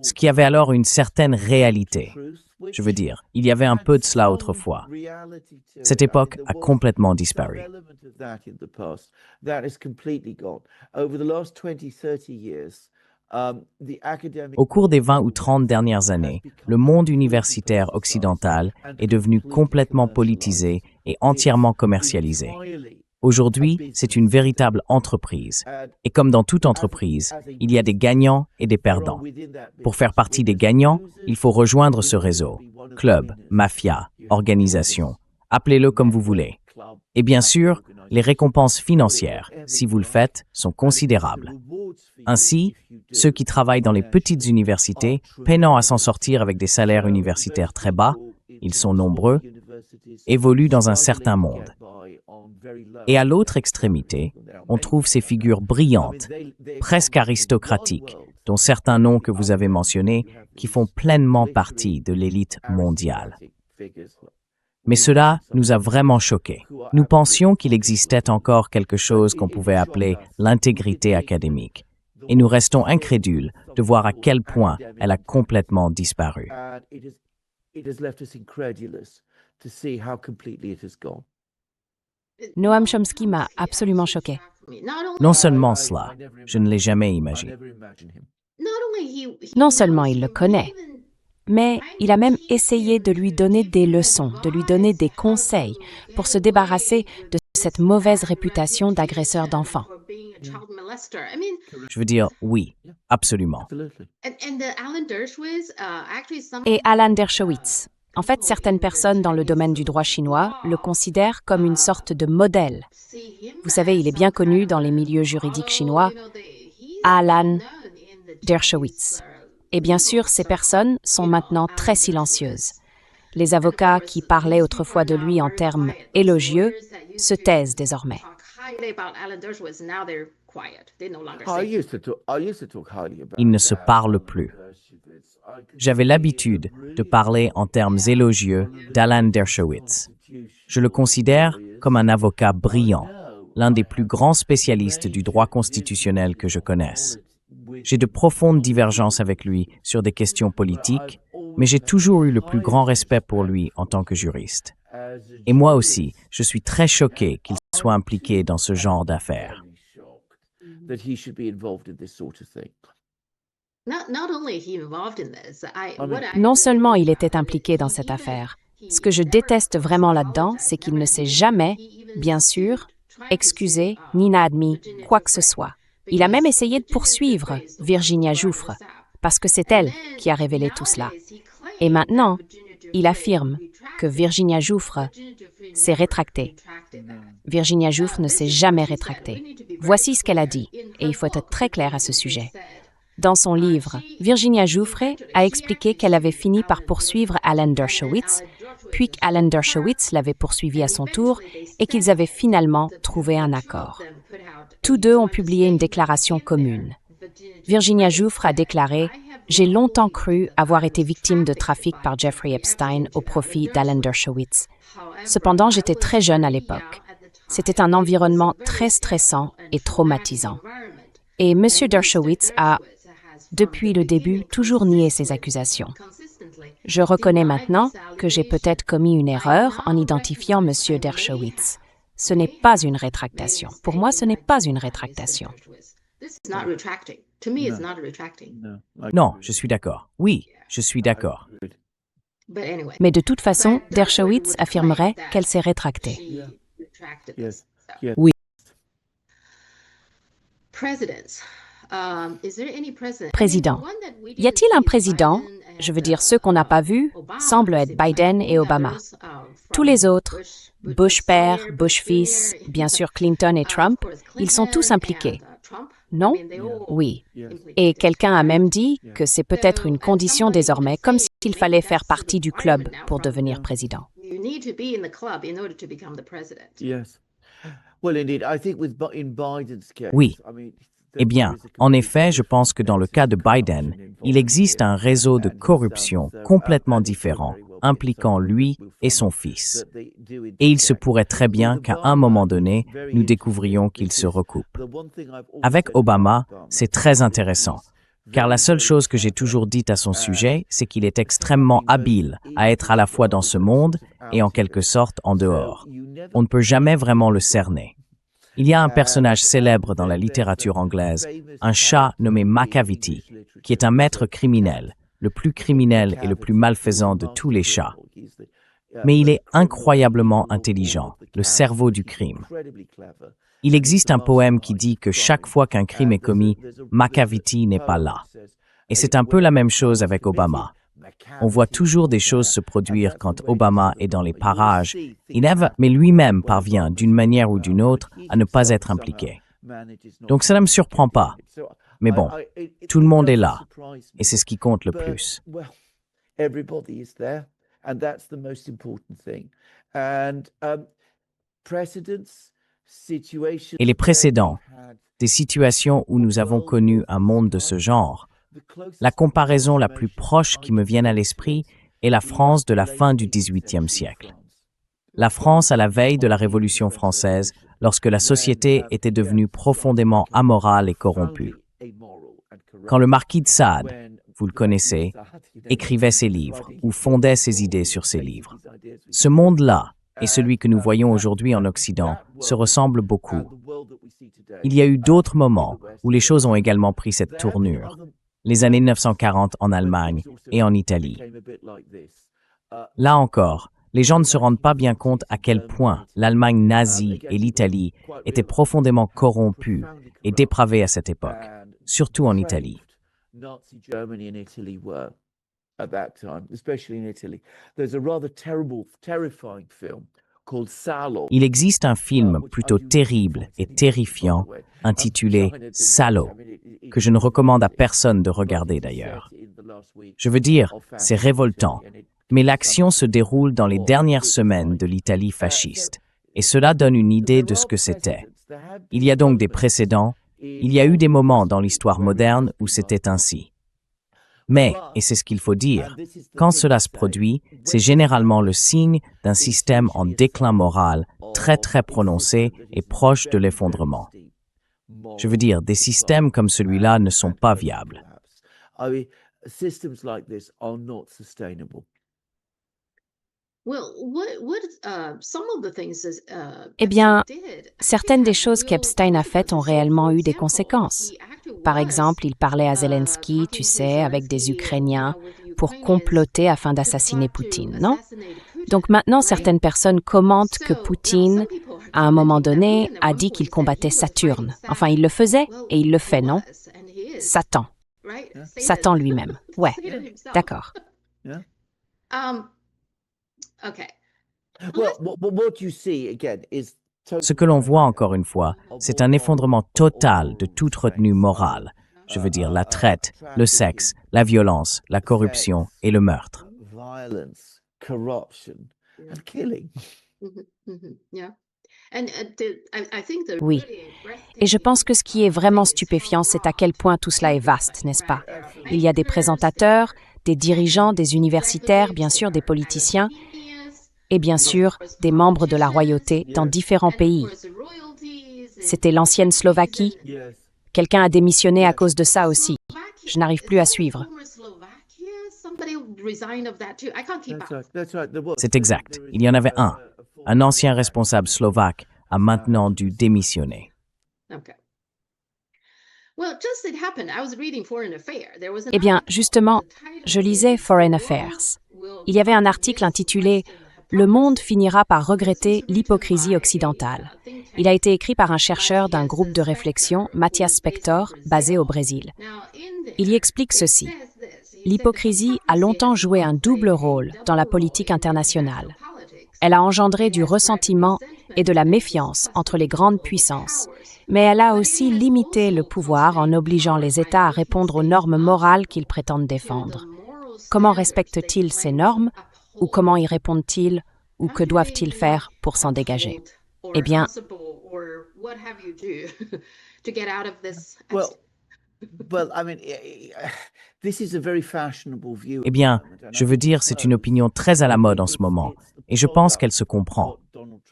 Speaker 2: Ce qui avait alors une certaine réalité. Je veux dire, il y avait un peu de cela autrefois. Cette époque a complètement disparu. Au cours des 20 ou 30 dernières années, le monde universitaire occidental est devenu complètement politisé et entièrement commercialisé. Aujourd'hui, c'est une véritable entreprise. Et comme dans toute entreprise, il y a des gagnants et des perdants. Pour faire partie des gagnants, il faut rejoindre ce réseau. Club, mafia, organisation, appelez-le comme vous voulez. Et bien sûr, les récompenses financières, si vous le faites, sont considérables. Ainsi, ceux qui travaillent dans les petites universités, peinant à s'en sortir avec des salaires universitaires très bas, ils sont nombreux, évoluent dans un certain monde. Et à l'autre extrémité, on trouve ces figures brillantes, presque aristocratiques, dont certains noms que vous avez mentionnés, qui font pleinement partie de l'élite mondiale. Mais cela nous a vraiment choqués. Nous pensions qu'il existait encore quelque chose qu'on pouvait appeler l'intégrité académique. Et nous restons incrédules de voir à quel point elle a complètement disparu.
Speaker 3: to see how completely it has gone.
Speaker 1: Noam Chomsky m'a absolument choqué.
Speaker 2: Non seulement cela, je ne l'ai jamais
Speaker 3: I
Speaker 2: imaginé.
Speaker 3: never imagined him.
Speaker 1: Non seulement il le connaît, mais il a même essayé de lui donner des leçons, de lui donner des conseils pour se débarrasser de cette mauvaise réputation d'agresseur d'enfants.
Speaker 2: Je veux dire, oui, absolument.
Speaker 3: Absolutely.
Speaker 1: Et Alan Dershowitz. En fait, certaines personnes dans le domaine du droit chinois le considèrent comme une sorte de modèle. Vous savez, il est bien connu dans les milieux juridiques chinois, Alan Dershowitz. Et bien sûr, ces personnes sont maintenant très silencieuses. Les avocats qui parlaient autrefois de lui en termes élogieux se taisent désormais.
Speaker 2: Ils ne se parlent plus. J'avais l'habitude de parler en termes élogieux d'Alan Dershowitz. Je le considère comme un avocat brillant, l'un des plus grands spécialistes du droit constitutionnel que je connaisse. J'ai de profondes divergences avec lui sur des questions politiques, mais j'ai toujours eu le plus grand respect pour lui en tant que juriste. Et moi aussi, je suis très choqué qu'il soit impliqué dans ce genre d'affaires.
Speaker 3: That he should be involved in this sort of thing.
Speaker 1: Non seulement il était impliqué dans cette affaire, ce que je déteste vraiment là-dedans, c'est qu'il ne s'est jamais, bien sûr, excusé ni n'a admis quoi que ce soit. Il a même essayé de poursuivre Virginia Giuffre, parce que c'est elle qui a révélé tout cela. Et maintenant, il affirme que Virginia Giuffre s'est rétractée. Virginia Giuffre ne s'est jamais rétractée. Voici ce qu'elle a dit, et il faut être très clair à ce sujet. Dans son livre, Virginia Giuffre a expliqué qu'elle avait fini par poursuivre Alan Dershowitz, puis qu'Alan Dershowitz l'avait poursuivi à son tour et qu'ils avaient finalement trouvé un accord. Tous deux ont publié une déclaration commune. Virginia Giuffre a déclaré « J'ai longtemps cru avoir été victime de trafic par Jeffrey Epstein au profit d'Alan Dershowitz. Cependant, j'étais très jeune à l'époque. C'était un environnement très stressant et traumatisant. Et M. Dershowitz a, depuis le début, toujours nié ces accusations. Je reconnais maintenant que j'ai peut-être commis une erreur en identifiant M. Dershowitz. Ce n'est pas une rétractation. Pour moi, ce n'est pas une rétractation.
Speaker 2: Non, je suis d'accord. Oui, je suis d'accord.
Speaker 1: Mais de toute façon, Dershowitz affirmerait qu'elle s'est rétractée.
Speaker 3: Yes.
Speaker 2: Oui.
Speaker 1: Président. Y a-t-il un président, je veux dire ceux qu'on n'a pas vus, semblent être Biden et Obama. Tous les autres, Bush père, Bush fils, bien sûr Clinton et Trump, ils sont tous impliqués. Non? Oui. Et quelqu'un a même dit que c'est peut-être une condition désormais, comme s'il fallait faire partie du club pour devenir président.
Speaker 3: Yes. Well, indeed, I think in Biden's case,
Speaker 2: Oui.
Speaker 3: I mean,
Speaker 2: Eh bien, en effet, je pense que dans le cas de Biden, il existe un réseau de corruption complètement différent, impliquant lui et son fils. Et il se pourrait très bien qu'à un moment donné, nous découvrions qu'ils se recoupent. Avec Obama, c'est très intéressant, car la seule chose que j'ai toujours dite à son sujet, c'est qu'il est extrêmement habile à être à la fois dans ce monde et en quelque sorte en dehors. On ne peut jamais vraiment le cerner. Il y a un personnage célèbre dans la littérature anglaise, un chat nommé Macavity, qui est un maître criminel, le plus criminel et le plus malfaisant de tous les chats. Mais il est incroyablement intelligent, le cerveau du crime. Il existe un poème qui dit que chaque fois qu'un crime est commis, Macavity n'est pas là. Et c'est un peu la même chose avec Obama. On voit toujours des choses se produire quand Obama est dans les parages, mais lui-même parvient d'une manière ou d'une autre à ne pas être impliqué. Donc ça ne me surprend pas. Mais bon, tout le monde est là, et c'est ce qui compte le plus. Et les précédents, des situations où nous avons connu un monde de ce genre, la comparaison la plus proche qui me vienne à l'esprit est la France de la fin du XVIIIe siècle. La France à la veille de la Révolution française, lorsque la société était devenue profondément amorale et corrompue. Quand le marquis de Sade, vous le connaissez, écrivait ses livres ou fondait ses idées sur ses livres. Ce monde-là et celui que nous voyons aujourd'hui en Occident se ressemblent beaucoup. Il y a eu d'autres moments où les choses ont également pris cette tournure. Les années 1940 en Allemagne et en Italie. Là encore, les gens ne se rendent pas bien compte à quel point l'Allemagne nazie et l'Italie étaient profondément corrompues et dépravées à cette époque, surtout en Italie. Il existe un film plutôt terrible et terrifiant intitulé Salo, que je ne recommande à personne de regarder d'ailleurs. Je veux dire, c'est révoltant, mais l'action se déroule dans les dernières semaines de l'Italie fasciste, et cela donne une idée de ce que c'était. Il y a donc des précédents, il y a eu des moments dans l'histoire moderne où c'était ainsi. Mais, et c'est ce qu'il faut dire, quand cela se produit, c'est généralement le signe d'un système en déclin moral très très prononcé et proche de l'effondrement. Je veux dire, des systèmes comme celui-là ne sont pas viables.
Speaker 1: Eh bien, certaines des choses qu'Epstein a faites ont réellement eu des conséquences. Par exemple, il parlait à Zelensky, tu sais, avec des Ukrainiens, pour comploter afin d'assassiner Poutine, non? Donc maintenant, certaines personnes commentent que Poutine, à un moment donné, a dit qu'il combattait Saturne. Enfin, il le faisait et il le fait, non? Satan. Satan lui-même. Ouais, d'accord.
Speaker 2: Ce que l'on voit encore une fois, c'est un effondrement total de toute retenue morale. Je veux dire la traite, le sexe, la violence, la corruption et le meurtre.
Speaker 1: Oui. Et je pense que ce qui est vraiment stupéfiant, c'est à quel point tout cela est vaste, n'est-ce pas? Il y a des présentateurs, des dirigeants, des universitaires, bien sûr des politiciens, et bien sûr des membres de la royauté dans différents pays. C'était l'ancienne Slovaquie. Quelqu'un a démissionné à cause de ça aussi. Je n'arrive plus à suivre.
Speaker 2: C'est exact. Il y en avait un. Un ancien responsable slovaque a maintenant dû démissionner.
Speaker 1: Eh bien, justement, je lisais Foreign Affairs. Il y avait un article intitulé « Le monde finira par regretter l'hypocrisie occidentale ». Il a été écrit par un chercheur d'un groupe de réflexion, Matthias Spector, basé au Brésil. Il y explique ceci. L'hypocrisie a longtemps joué un double rôle dans la politique internationale. Elle a engendré du ressentiment et de la méfiance entre les grandes puissances, mais elle a aussi limité le pouvoir en obligeant les États à répondre aux normes morales qu'ils prétendent défendre. Comment respectent-ils ces normes, ou comment y répondent-ils, ou que doivent-ils faire pour s'en dégager? Eh bien,
Speaker 2: je veux dire, c'est une opinion très à la mode en ce moment, et je pense qu'elle se comprend.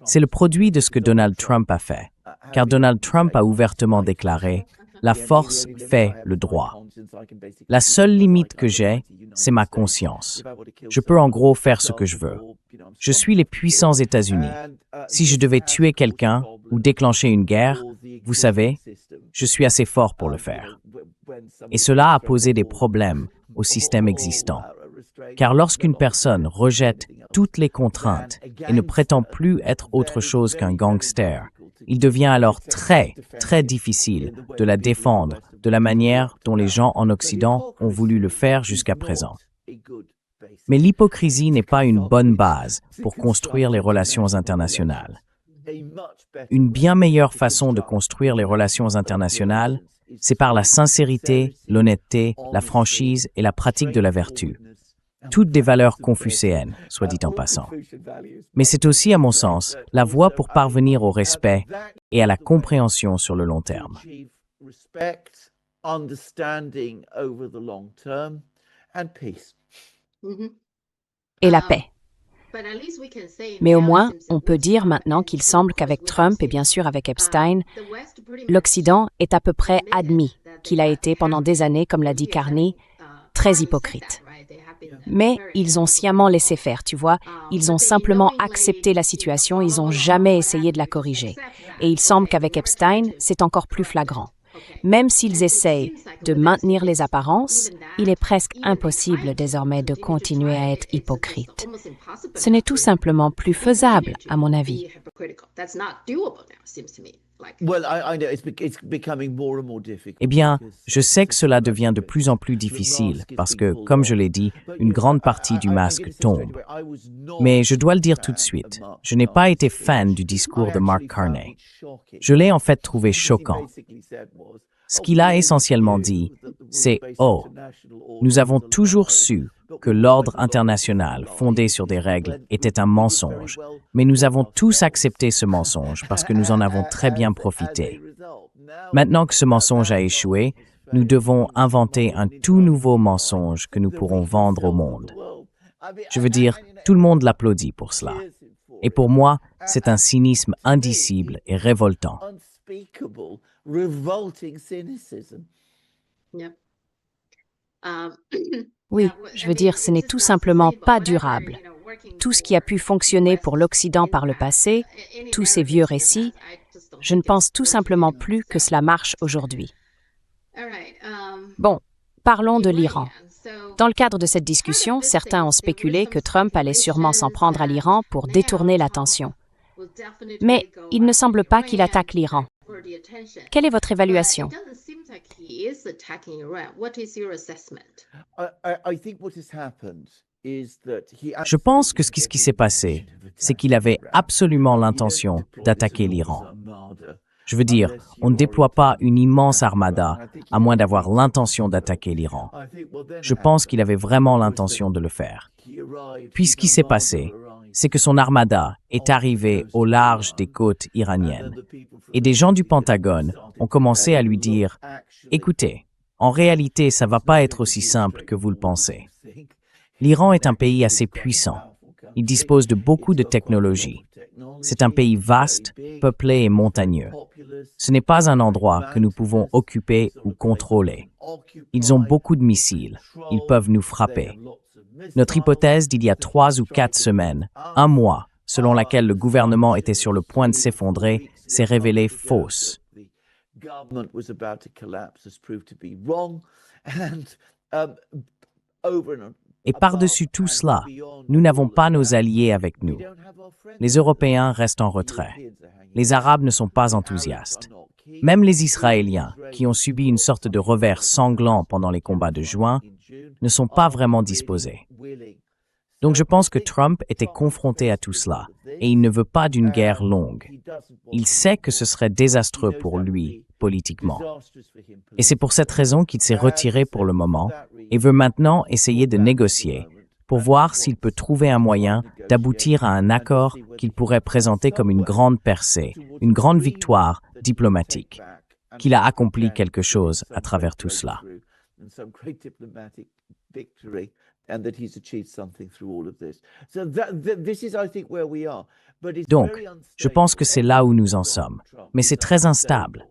Speaker 2: C'est le produit de ce que Donald Trump a fait, car Donald Trump a ouvertement déclaré « La force fait le droit ». La seule limite que j'ai, c'est ma conscience. Je peux en gros faire ce que je veux. Je suis les puissants États-Unis. Si je devais tuer quelqu'un ou déclencher une guerre, vous savez, je suis assez fort pour le faire. Et cela a posé des problèmes au système existant. Car lorsqu'une personne rejette toutes les contraintes et ne prétend plus être autre chose qu'un gangster, il devient alors très, très difficile de la défendre de la manière dont les gens en Occident ont voulu le faire jusqu'à présent. Mais l'hypocrisie n'est pas une bonne base pour construire les relations internationales. Une bien meilleure façon de construire les relations internationales, c'est par la sincérité, l'honnêteté, la franchise et la pratique de la vertu. Toutes des valeurs confucéennes, soit dit en passant. Mais c'est aussi, à mon sens, la voie pour parvenir au respect et à la compréhension sur le long terme.
Speaker 1: Et la paix. Mais au moins, on peut dire maintenant qu'il semble qu'avec Trump et bien sûr avec Epstein, l'Occident est à peu près admis qu'il a été pendant des années, comme l'a dit Carney, très hypocrite. Mais ils ont sciemment laissé faire, tu vois. Ils ont simplement accepté la situation, ils n'ont jamais essayé de la corriger. Et il semble qu'avec Epstein, c'est encore plus flagrant. Même s'ils essayent de maintenir les apparences, il est presque impossible désormais de continuer à être hypocrite. Ce n'est tout simplement plus faisable, à mon avis.
Speaker 2: Eh bien, je sais que cela devient de plus en plus difficile parce que, comme je l'ai dit, une grande partie du masque tombe. Mais je dois le dire tout de suite, je n'ai pas été fan du discours de Mark Carney. Je l'ai en fait trouvé choquant. Ce qu'il a essentiellement dit, c'est « Oh, nous avons toujours su que l'ordre international fondé sur des règles était un mensonge, mais nous avons tous accepté ce mensonge parce que nous en avons très bien profité. Maintenant que ce mensonge a échoué, nous devons inventer un tout nouveau mensonge que nous pourrons vendre au monde. » Je veux dire, tout le monde l'applaudit pour cela. Et pour moi, c'est un cynisme indicible et révoltant.
Speaker 1: Oui, je veux dire, ce n'est tout simplement pas durable. Tout ce qui a pu fonctionner pour l'Occident par le passé, tous ces vieux récits, je ne pense tout simplement plus que cela marche aujourd'hui. Bon, parlons de l'Iran. Dans le cadre de cette discussion, certains ont spéculé que Trump allait sûrement s'en prendre à l'Iran pour détourner l'attention. Mais il ne semble pas qu'il attaque l'Iran. Quelle est votre évaluation?
Speaker 2: Je pense que ce qui s'est passé, c'est qu'il avait absolument l'intention d'attaquer l'Iran. Je veux dire, on ne déploie pas une immense armada à moins d'avoir l'intention d'attaquer l'Iran. Je pense qu'il avait vraiment l'intention de le faire. Puis ce qui s'est passé, c'est que son armada est arrivée au large des côtes iraniennes. Et des gens du Pentagone ont commencé à lui dire « Écoutez, en réalité, ça ne va pas être aussi simple que vous le pensez. L'Iran est un pays assez puissant. Il dispose de beaucoup de technologies. C'est un pays vaste, peuplé et montagneux. Ce n'est pas un endroit que nous pouvons occuper ou contrôler. Ils ont beaucoup de missiles. Ils peuvent nous frapper. » Notre hypothèse d'il y a 3 ou 4 semaines, un mois, selon laquelle le gouvernement était sur le point de s'effondrer, s'est révélée fausse. Et par-dessus tout cela, nous n'avons pas nos alliés avec nous. Les Européens restent en retrait. Les Arabes ne sont pas enthousiastes. Même les Israéliens, qui ont subi une sorte de revers sanglant pendant les combats de juin, ne sont pas vraiment disposés. Donc je pense que Trump était confronté à tout cela, et il ne veut pas d'une guerre longue. Il sait que ce serait désastreux pour lui, politiquement. Et c'est pour cette raison qu'il s'est retiré pour le moment, et veut maintenant essayer de négocier, pour voir s'il peut trouver un moyen d'aboutir à un accord qu'il pourrait présenter comme une grande percée, une grande victoire diplomatique, qu'il a accompli quelque chose à travers tout cela. Donc, je pense que c'est là où nous en sommes, mais c'est très instable.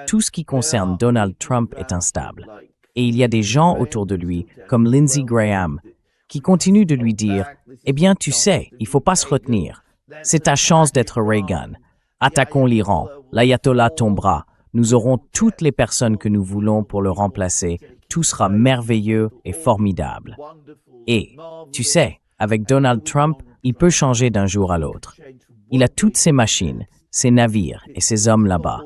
Speaker 2: Tout ce qui concerne Donald Trump est instable, et il y a des gens autour de lui, comme Lindsey Graham, qui continuent de lui dire « Eh bien, tu sais, il ne faut pas se retenir. C'est ta chance d'être Reagan. Attaquons l'Iran, l'ayatollah tombera. Nous aurons toutes les personnes que nous voulons pour le remplacer. Tout sera merveilleux et formidable. » Et, tu sais, avec Donald Trump, il peut changer d'un jour à l'autre. Il a toutes ses machines, ses navires et ses hommes là-bas.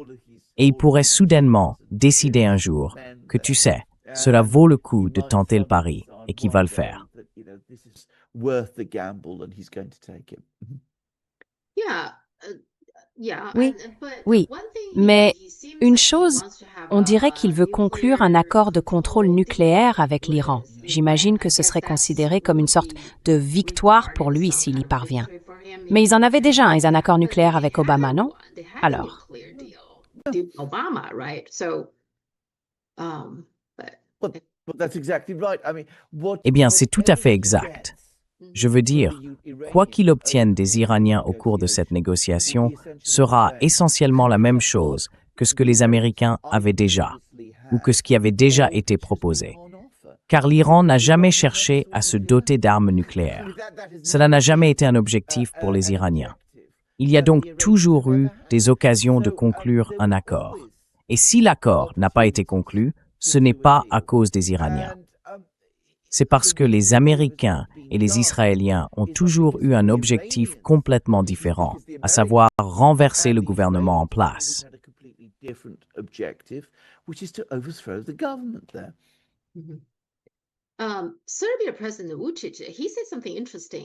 Speaker 2: Et il pourrait soudainement décider un jour que, tu sais, cela vaut le coup de tenter le pari et qu'il va le faire.
Speaker 1: Oui, mais une chose, on dirait qu'il veut conclure un accord de contrôle nucléaire avec l'Iran. J'imagine que ce serait considéré comme une sorte de victoire pour lui s'il y parvient. Mais ils en avaient déjà un accord nucléaire avec Obama, non? Alors?
Speaker 2: Eh bien, c'est tout à fait exact. Je veux dire, quoi qu'il obtienne des Iraniens au cours de cette négociation sera essentiellement la même chose que ce que les Américains avaient déjà, ou que ce qui avait déjà été proposé. car l'Iran n'a jamais cherché à se doter d'armes nucléaires. Cela n'a jamais été un objectif pour les Iraniens. Il y a donc toujours eu des occasions de conclure un accord. Et si l'accord n'a pas été conclu, ce n'est pas à cause des Iraniens. C'est parce que les Américains et les Israéliens ont toujours eu un objectif complètement différent, à savoir renverser le gouvernement en place.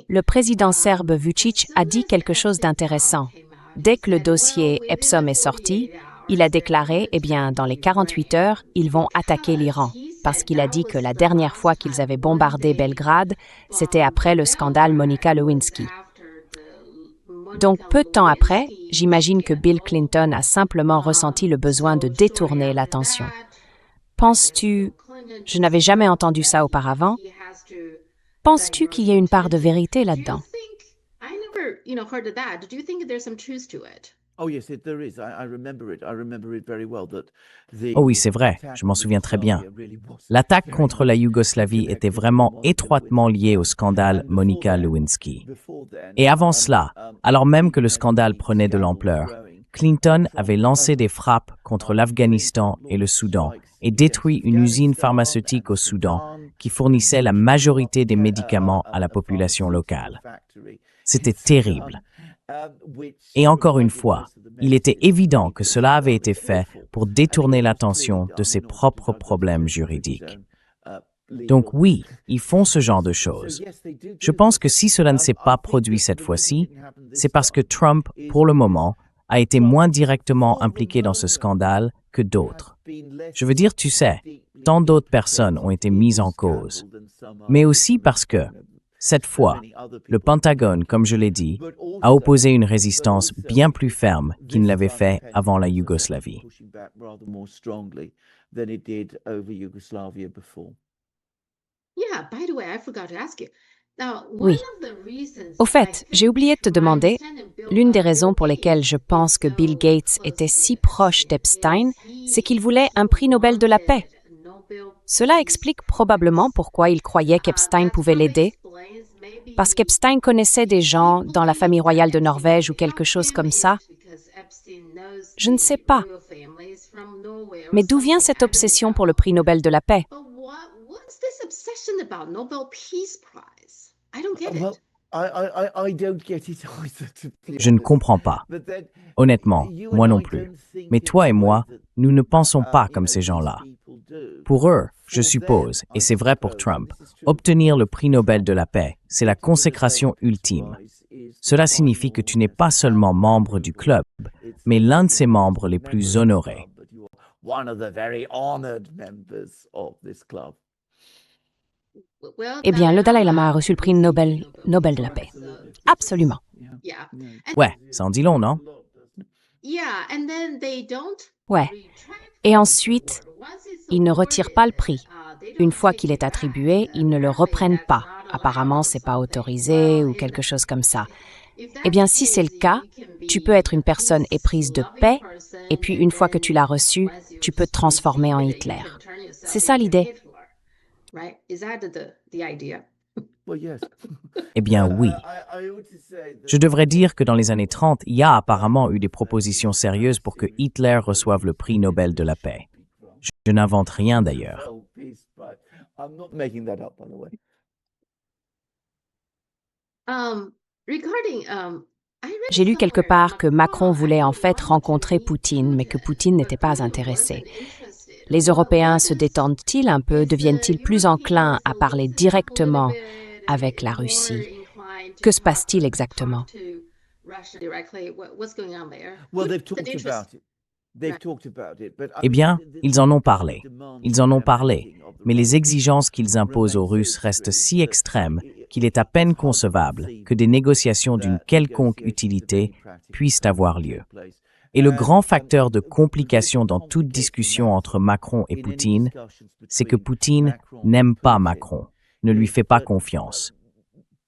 Speaker 1: Le président serbe Vučić a dit quelque chose d'intéressant. Dès que le dossier Epsom est sorti, il a déclaré, dans les 48 heures, ils vont attaquer l'Iran, parce qu'il a dit que la dernière fois qu'ils avaient bombardé Belgrade, c'était après le scandale Monica Lewinsky. Donc, peu de temps après, j'imagine que Bill Clinton a simplement ressenti le besoin de détourner l'attention. Penses-tu, je n'avais jamais entendu ça auparavant, penses-tu qu'il y a une part de vérité là-dedans?
Speaker 2: Oh oui, c'est vrai, je m'en souviens très bien. L'attaque contre la Yougoslavie était vraiment étroitement liée au scandale Monica Lewinsky. Et avant cela, alors même que le scandale prenait de l'ampleur, Clinton avait lancé des frappes contre l'Afghanistan et le Soudan et détruit une usine pharmaceutique au Soudan qui fournissait la majorité des médicaments à la population locale. C'était terrible. Et encore une fois, il était évident que cela avait été fait pour détourner l'attention de ses propres problèmes juridiques. Donc oui, ils font ce genre de choses. Je pense que si cela ne s'est pas produit cette fois-ci, c'est parce que Trump, pour le moment, a été moins directement impliqué dans ce scandale que d'autres. Je veux dire, tu sais, tant d'autres personnes ont été mises en cause. Mais aussi parce que, cette fois, le Pentagone, comme je l'ai dit, a opposé une résistance bien plus ferme qu'il ne l'avait fait avant la Yougoslavie.
Speaker 1: Oui. Au fait, j'ai oublié de te demander, l'une des raisons pour lesquelles je pense que Bill Gates était si proche d'Epstein, c'est qu'il voulait un prix Nobel de la paix. Cela explique probablement pourquoi il croyait qu'Epstein pouvait l'aider, parce qu'Epstein connaissait des gens dans la famille royale de Norvège ou quelque chose comme ça. Je ne sais pas. Mais d'où vient cette obsession pour le prix Nobel de la paix?
Speaker 2: Je ne comprends pas. Honnêtement, moi non plus. Mais toi et moi, nous ne pensons pas comme ces gens-là. Pour eux, je suppose, et c'est vrai pour Trump, obtenir le prix Nobel de la paix, c'est la consécration ultime. Cela signifie que tu n'es pas seulement membre du club, mais l'un de ses membres les plus honorés.
Speaker 1: Le Dalai Lama a reçu le prix Nobel de la paix. Absolument.
Speaker 2: Ouais, ça en dit long, non?
Speaker 1: Ouais. Et ensuite, ils ne retirent pas le prix. Une fois qu'il est attribué, ils ne le reprennent pas. Apparemment, c'est pas autorisé ou quelque chose comme ça. Si c'est le cas, tu peux être une personne éprise de paix, et puis une fois que tu l'as reçu, tu peux te transformer en Hitler. C'est ça l'idée.
Speaker 2: Eh bien oui. Je devrais dire que dans les années 30, il y a apparemment eu des propositions sérieuses pour que Hitler reçoive le prix Nobel de la paix. Je n'invente rien d'ailleurs.
Speaker 1: J'ai lu quelque part que Macron voulait en fait rencontrer Poutine, mais que Poutine n'était pas intéressé. Les Européens se détendent-ils un peu, deviennent-ils plus enclins à parler directement avec la Russie? Que se passe-t-il exactement?
Speaker 2: Eh bien, ils en ont parlé. Ils en ont parlé, mais les exigences qu'ils imposent aux Russes restent si extrêmes qu'il est à peine concevable que des négociations d'une quelconque utilité puissent avoir lieu. Et le grand facteur de complication dans toute discussion entre Macron et Poutine, c'est que Poutine n'aime pas Macron, ne lui fait pas confiance.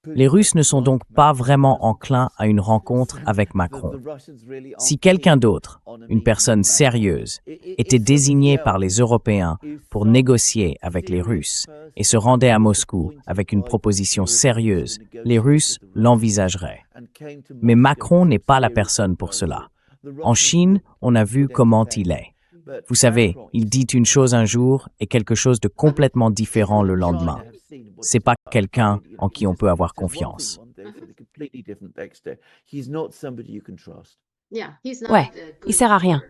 Speaker 2: Les Russes ne sont donc pas vraiment enclins à une rencontre avec Macron. Si quelqu'un d'autre, une personne sérieuse, était désigné par les Européens pour négocier avec les Russes, et se rendait à Moscou avec une proposition sérieuse, les Russes l'envisageraient. Mais Macron n'est pas la personne pour cela. En Chine, on a vu comment il est. Vous savez, il dit une chose un jour et quelque chose de complètement différent le lendemain. C'est pas quelqu'un en qui on peut avoir confiance.
Speaker 1: Ouais, il sert à rien.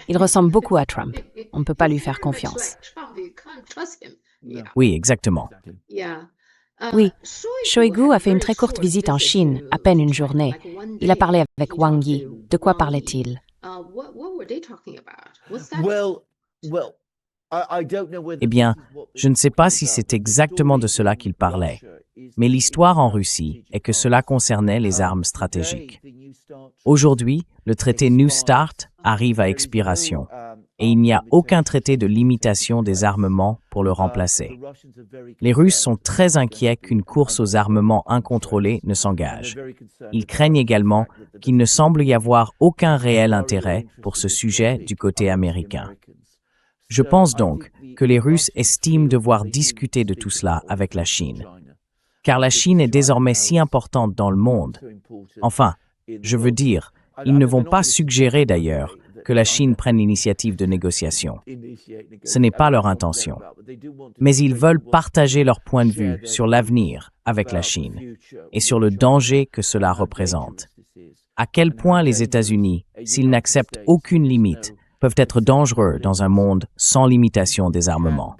Speaker 1: Il ressemble beaucoup à Trump. On ne peut pas lui faire confiance.
Speaker 2: Oui, exactement.
Speaker 1: Oui, Shoigu a fait une très courte visite en Chine, à peine une journée. Il a parlé avec Wang Yi. De quoi parlait-il?
Speaker 2: Eh bien, je ne sais pas si c'est exactement de cela qu'il parlait, mais l'histoire en Russie est que cela concernait les armes stratégiques. Aujourd'hui, le traité New START arrive à expiration et il n'y a aucun traité de limitation des armements pour le remplacer. Les Russes sont très inquiets qu'une course aux armements incontrôlés ne s'engage. Ils craignent également qu'il ne semble y avoir aucun réel intérêt pour ce sujet du côté américain. Je pense donc que les Russes estiment devoir discuter de tout cela avec la Chine, car la Chine est désormais si importante dans le monde. Enfin, je veux dire, ils ne vont pas suggérer d'ailleurs que la Chine prenne l'initiative de négociation. Ce n'est pas leur intention. Mais ils veulent partager leur point de vue sur l'avenir avec la Chine et sur le danger que cela représente. À quel point les États-Unis, s'ils n'acceptent aucune limite, peuvent être dangereux dans un monde sans limitation des armements.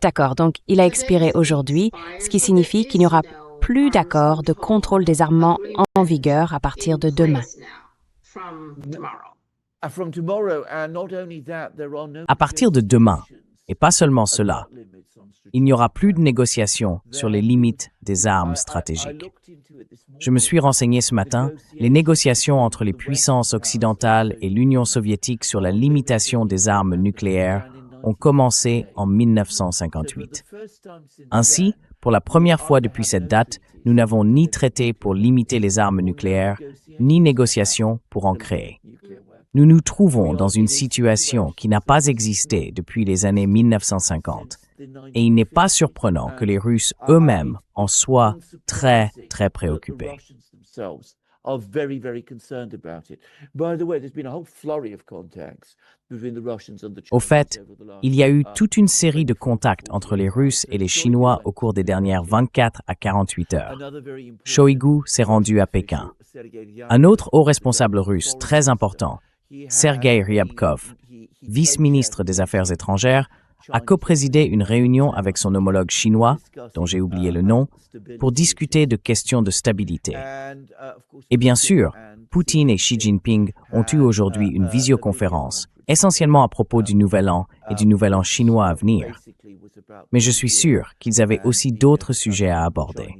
Speaker 1: D'accord, donc il a expiré aujourd'hui, ce qui signifie qu'il n'y aura plus d'accord de contrôle des armements en vigueur à partir de demain.
Speaker 2: À partir de demain, et pas seulement cela, il n'y aura plus de négociations sur les limites des armes stratégiques. Je me suis renseigné ce matin, les négociations entre les puissances occidentales et l'Union soviétique sur la limitation des armes nucléaires ont commencé en 1958. Ainsi, pour la première fois depuis cette date, nous n'avons ni traité pour limiter les armes nucléaires, ni négociation pour en créer. Nous nous trouvons dans une situation qui n'a pas existé depuis les années 1950, et il n'est pas surprenant que les Russes eux-mêmes en soient très, très préoccupés. Au fait, il y a eu toute une série de contacts entre les Russes et les Chinois au cours des dernières 24 à 48 heures. Shoigu s'est rendu à Pékin. Un autre haut responsable russe très important, Sergei Ryabkov, vice-ministre des Affaires étrangères, a coprésidé une réunion avec son homologue chinois, dont j'ai oublié le nom, pour discuter de questions de stabilité. Et bien sûr, Poutine et Xi Jinping ont eu aujourd'hui une visioconférence, essentiellement à propos du Nouvel An et du Nouvel An chinois à venir. Mais je suis sûr qu'ils avaient aussi d'autres sujets à aborder.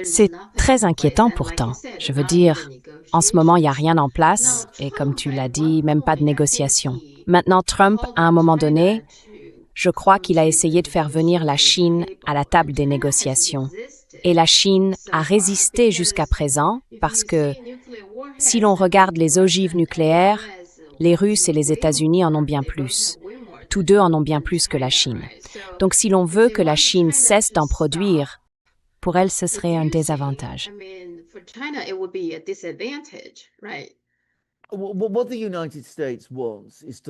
Speaker 1: C'est très inquiétant pourtant. Je veux dire, en ce moment, il n'y a rien en place et comme tu l'as dit, même pas de négociation. Maintenant, Trump, à un moment donné, je crois qu'il a essayé de faire venir la Chine à la table des négociations. Et la Chine a résisté jusqu'à présent parce que si l'on regarde les ogives nucléaires, les Russes et les États-Unis en ont bien plus. Tous deux en ont bien plus que la Chine. Donc si l'on veut que la Chine cesse d'en produire, pour elle, ce serait un désavantage.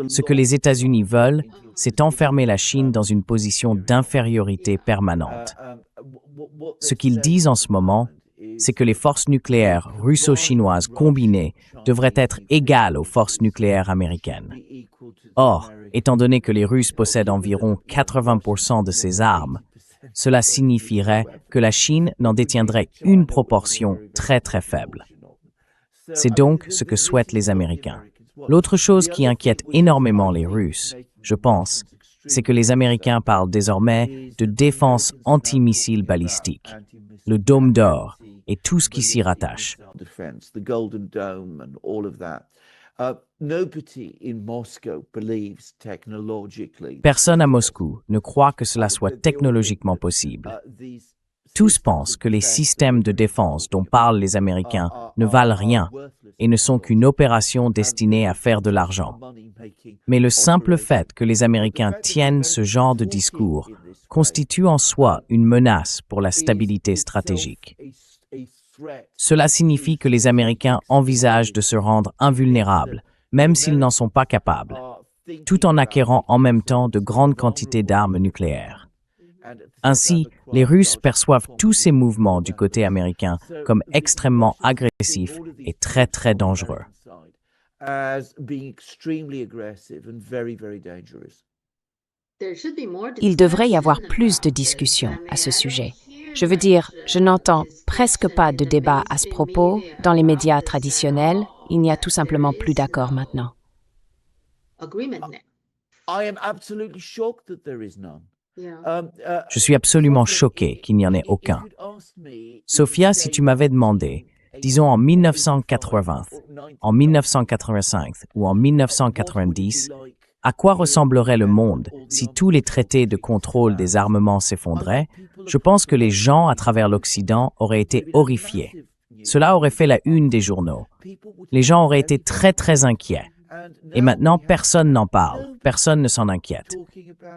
Speaker 2: Ce que les États-Unis veulent, c'est enfermer la Chine dans une position d'infériorité permanente. Ce qu'ils disent en ce moment, c'est que les forces nucléaires russo-chinoises combinées devraient être égales aux forces nucléaires américaines. Or, étant donné que les Russes possèdent environ 80% de ces armes, cela signifierait que la Chine n'en détiendrait une proportion très très faible. C'est donc ce que souhaitent les Américains. L'autre chose qui inquiète énormément les Russes, je pense, c'est que les Américains parlent désormais de défense antimissiles balistiques, le dôme d'or et tout ce qui s'y rattache. Personne à Moscou ne croit que cela soit technologiquement possible. Tous pensent que les systèmes de défense dont parlent les Américains ne valent rien et ne sont qu'une opération destinée à faire de l'argent. Mais le simple fait que les Américains tiennent ce genre de discours constitue en soi une menace pour la stabilité stratégique. Cela signifie que les Américains envisagent de se rendre invulnérables, même s'ils n'en sont pas capables, tout en acquérant en même temps de grandes quantités d'armes nucléaires. Ainsi, les Russes perçoivent tous ces mouvements du côté américain comme extrêmement agressifs et très très dangereux.
Speaker 1: Il devrait y avoir plus de discussions à ce sujet. Je veux dire, je n'entends presque pas de débat à ce propos dans les médias traditionnels. Il n'y a tout simplement plus d'accord maintenant.
Speaker 2: Je suis absolument choqué qu'il n'y en ait aucun. Sophia, si tu m'avais demandé, disons en 1980, en 1985 ou en 1990, à quoi ressemblerait le monde si tous les traités de contrôle des armements s'effondraient, je pense que les gens à travers l'Occident auraient été horrifiés. Cela aurait fait la une des journaux. Les gens auraient été très très inquiets. Et maintenant, personne n'en parle, personne ne s'en inquiète.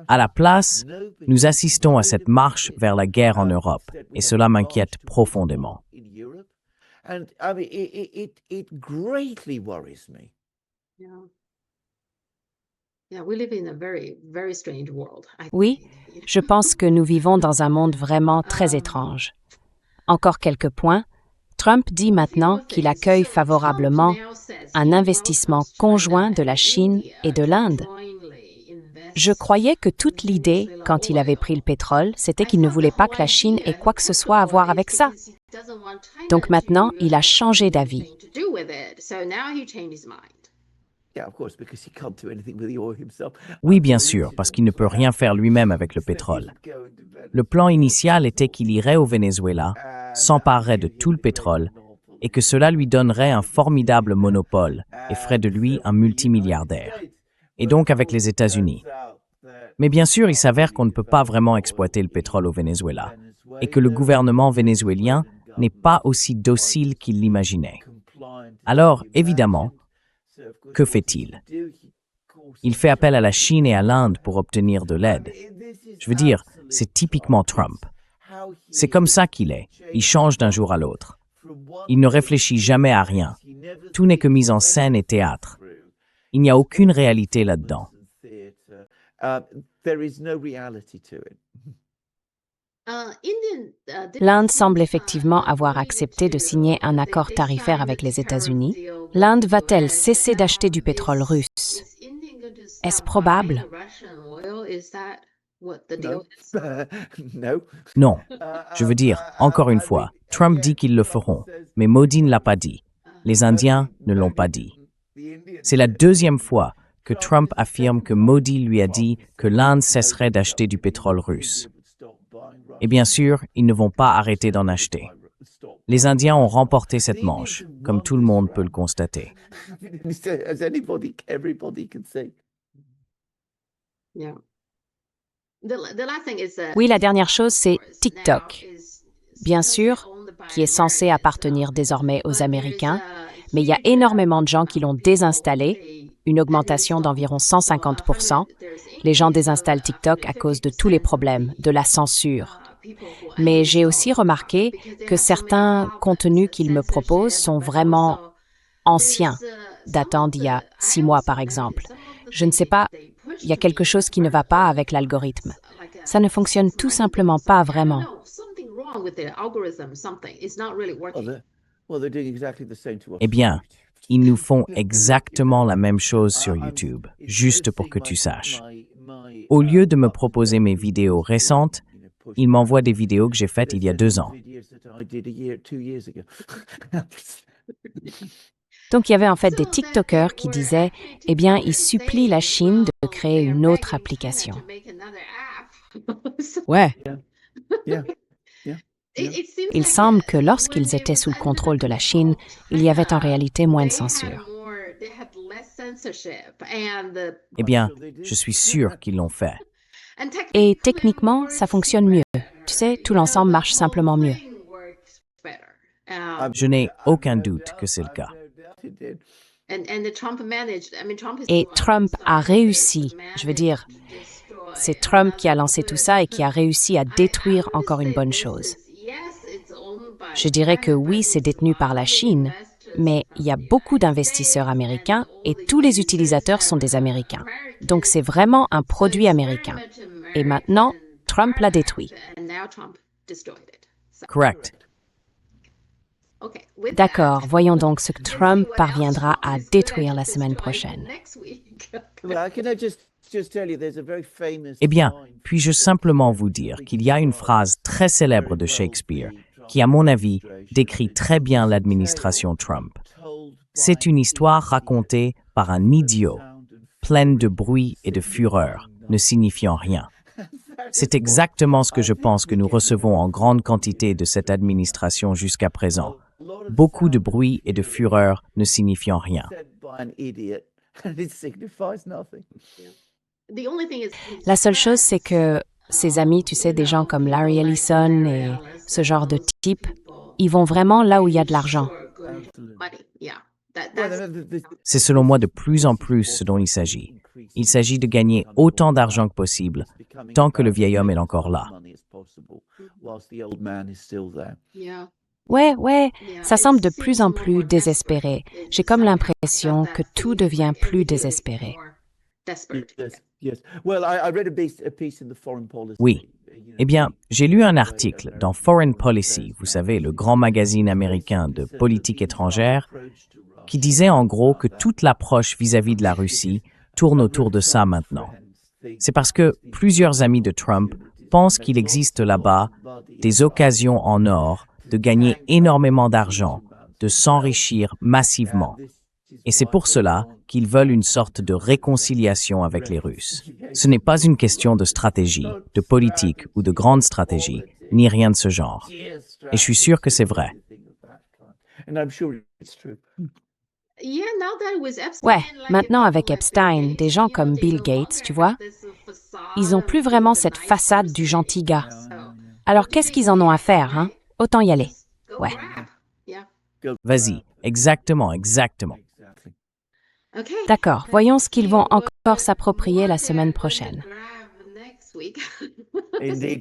Speaker 2: À la place, nous assistons à cette marche vers la guerre en Europe, et cela m'inquiète profondément.
Speaker 1: Oui, je pense que nous vivons dans un monde vraiment très étrange. Encore quelques points. Trump dit maintenant qu'il accueille favorablement un investissement conjoint de la Chine et de l'Inde. Je croyais que toute l'idée, quand il avait pris le pétrole, c'était qu'il ne voulait pas que la Chine ait quoi que ce soit à voir avec ça. Donc maintenant, il a changé d'avis.
Speaker 2: Oui, bien sûr, parce qu'il ne peut rien faire lui-même avec le pétrole. Le plan initial était qu'il irait au Venezuela, s'emparerait de tout le pétrole, et que cela lui donnerait un formidable monopole et ferait de lui un multimilliardaire. Et donc avec les États-Unis. Mais bien sûr, il s'avère qu'on ne peut pas vraiment exploiter le pétrole au Venezuela, et que le gouvernement vénézuélien n'est pas aussi docile qu'il l'imaginait. Alors, évidemment, que fait-il? Il fait appel à la Chine et à l'Inde pour obtenir de l'aide. Je veux dire, c'est typiquement Trump. C'est comme ça qu'il est. Il change d'un jour à l'autre. Il ne réfléchit jamais à rien. Tout n'est que mise en scène et théâtre. Il n'y a aucune réalité là-dedans.
Speaker 1: L'Inde semble effectivement avoir accepté de signer un accord tarifaire avec les États-Unis. L'Inde va-t-elle cesser d'acheter du pétrole russe? Est-ce probable?
Speaker 2: Non. Je veux dire, encore une fois, Trump dit qu'ils le feront, mais Modi ne l'a pas dit. Les Indiens ne l'ont pas dit. C'est la deuxième fois que Trump affirme que Modi lui a dit que l'Inde cesserait d'acheter du pétrole russe. Et bien sûr, ils ne vont pas arrêter d'en acheter. Les Indiens ont remporté cette manche, comme tout le monde peut le constater.
Speaker 1: Oui, la dernière chose, c'est TikTok. Bien sûr, qui est censé appartenir désormais aux Américains, mais il y a énormément de gens qui l'ont désinstallé, une augmentation d'environ 150%. Les gens désinstallent TikTok à cause de tous les problèmes, de la censure. Mais j'ai aussi remarqué que certains contenus qu'ils me proposent sont vraiment anciens, datant d'il y a 6 mois par exemple. Je ne sais pas, il y a quelque chose qui ne va pas avec l'algorithme. Ça ne fonctionne tout simplement pas vraiment.
Speaker 2: Eh bien, ils nous font exactement la même chose sur YouTube, juste pour que tu saches. Au lieu de me proposer mes vidéos récentes, ils m'envoient des vidéos que j'ai faites il y a 2 ans.
Speaker 1: Donc il y avait en fait des TikTokers qui disaient « Eh bien, ils supplient la Chine de créer une autre application. » Ouais. Il semble que lorsqu'ils étaient sous le contrôle de la Chine, il y avait en réalité moins de censure.
Speaker 2: Eh bien, je suis sûr qu'ils l'ont fait.
Speaker 1: Et techniquement, ça fonctionne mieux. Tu sais, tout l'ensemble marche simplement mieux.
Speaker 2: Je n'ai aucun doute que c'est le cas.
Speaker 1: Et Trump a réussi, je veux dire, c'est Trump qui a lancé tout ça et qui a réussi à détruire encore une bonne chose. Je dirais que oui, c'est détenu par la Chine, mais il y a beaucoup d'investisseurs américains et tous les utilisateurs sont des Américains. Donc c'est vraiment un produit américain. Et maintenant, Trump l'a détruit.
Speaker 2: Correct.
Speaker 1: D'accord, voyons donc ce que Trump parviendra à détruire la semaine prochaine.
Speaker 2: Eh bien, puis-je simplement vous dire qu'il y a une phrase très célèbre de Shakespeare qui, à mon avis, décrit très bien l'administration Trump. C'est une histoire racontée par un idiot, pleine de bruit et de fureur, ne signifiant rien. C'est exactement ce que je pense que nous recevons en grande quantité de cette administration jusqu'à présent. Beaucoup de bruit et de fureur ne signifiant rien.
Speaker 1: La seule chose, c'est que ses amis, tu sais, des gens comme Larry Ellison et ce genre de type, ils vont vraiment là où il y a de l'argent.
Speaker 2: C'est selon moi de plus en plus ce dont il s'agit. Il s'agit de gagner autant d'argent que possible, tant que le vieil homme est encore là.
Speaker 1: Ouais, ça semble de plus en plus désespéré. J'ai comme l'impression que tout devient plus désespéré.
Speaker 2: Oui. Eh bien, j'ai lu un article dans Foreign Policy, vous savez, le grand magazine américain de politique étrangère, qui disait en gros que toute l'approche vis-à-vis de la Russie tourne autour de ça maintenant. C'est parce que plusieurs amis de Trump pensent qu'il existe là-bas des occasions en or de gagner énormément d'argent, de s'enrichir massivement. Et c'est pour cela qu'ils veulent une sorte de réconciliation avec les Russes. Ce n'est pas une question de stratégie, de politique ou de grande stratégie, ni rien de ce genre. Et je suis sûr que c'est vrai.
Speaker 1: Ouais, maintenant avec Epstein, des gens comme Bill Gates, tu vois, ils n'ont plus vraiment cette façade du gentil gars. Alors qu'est-ce qu'ils en ont à faire, hein? Autant y aller. Ouais.
Speaker 2: Vas-y, exactement.
Speaker 1: D'accord, voyons ce qu'ils vont encore s'approprier la semaine prochaine.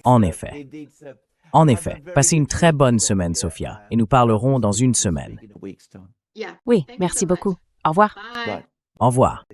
Speaker 2: En effet, passez une très bonne semaine, Sophia, et nous parlerons dans une semaine.
Speaker 1: Oui, merci beaucoup. Au revoir.
Speaker 2: Au revoir.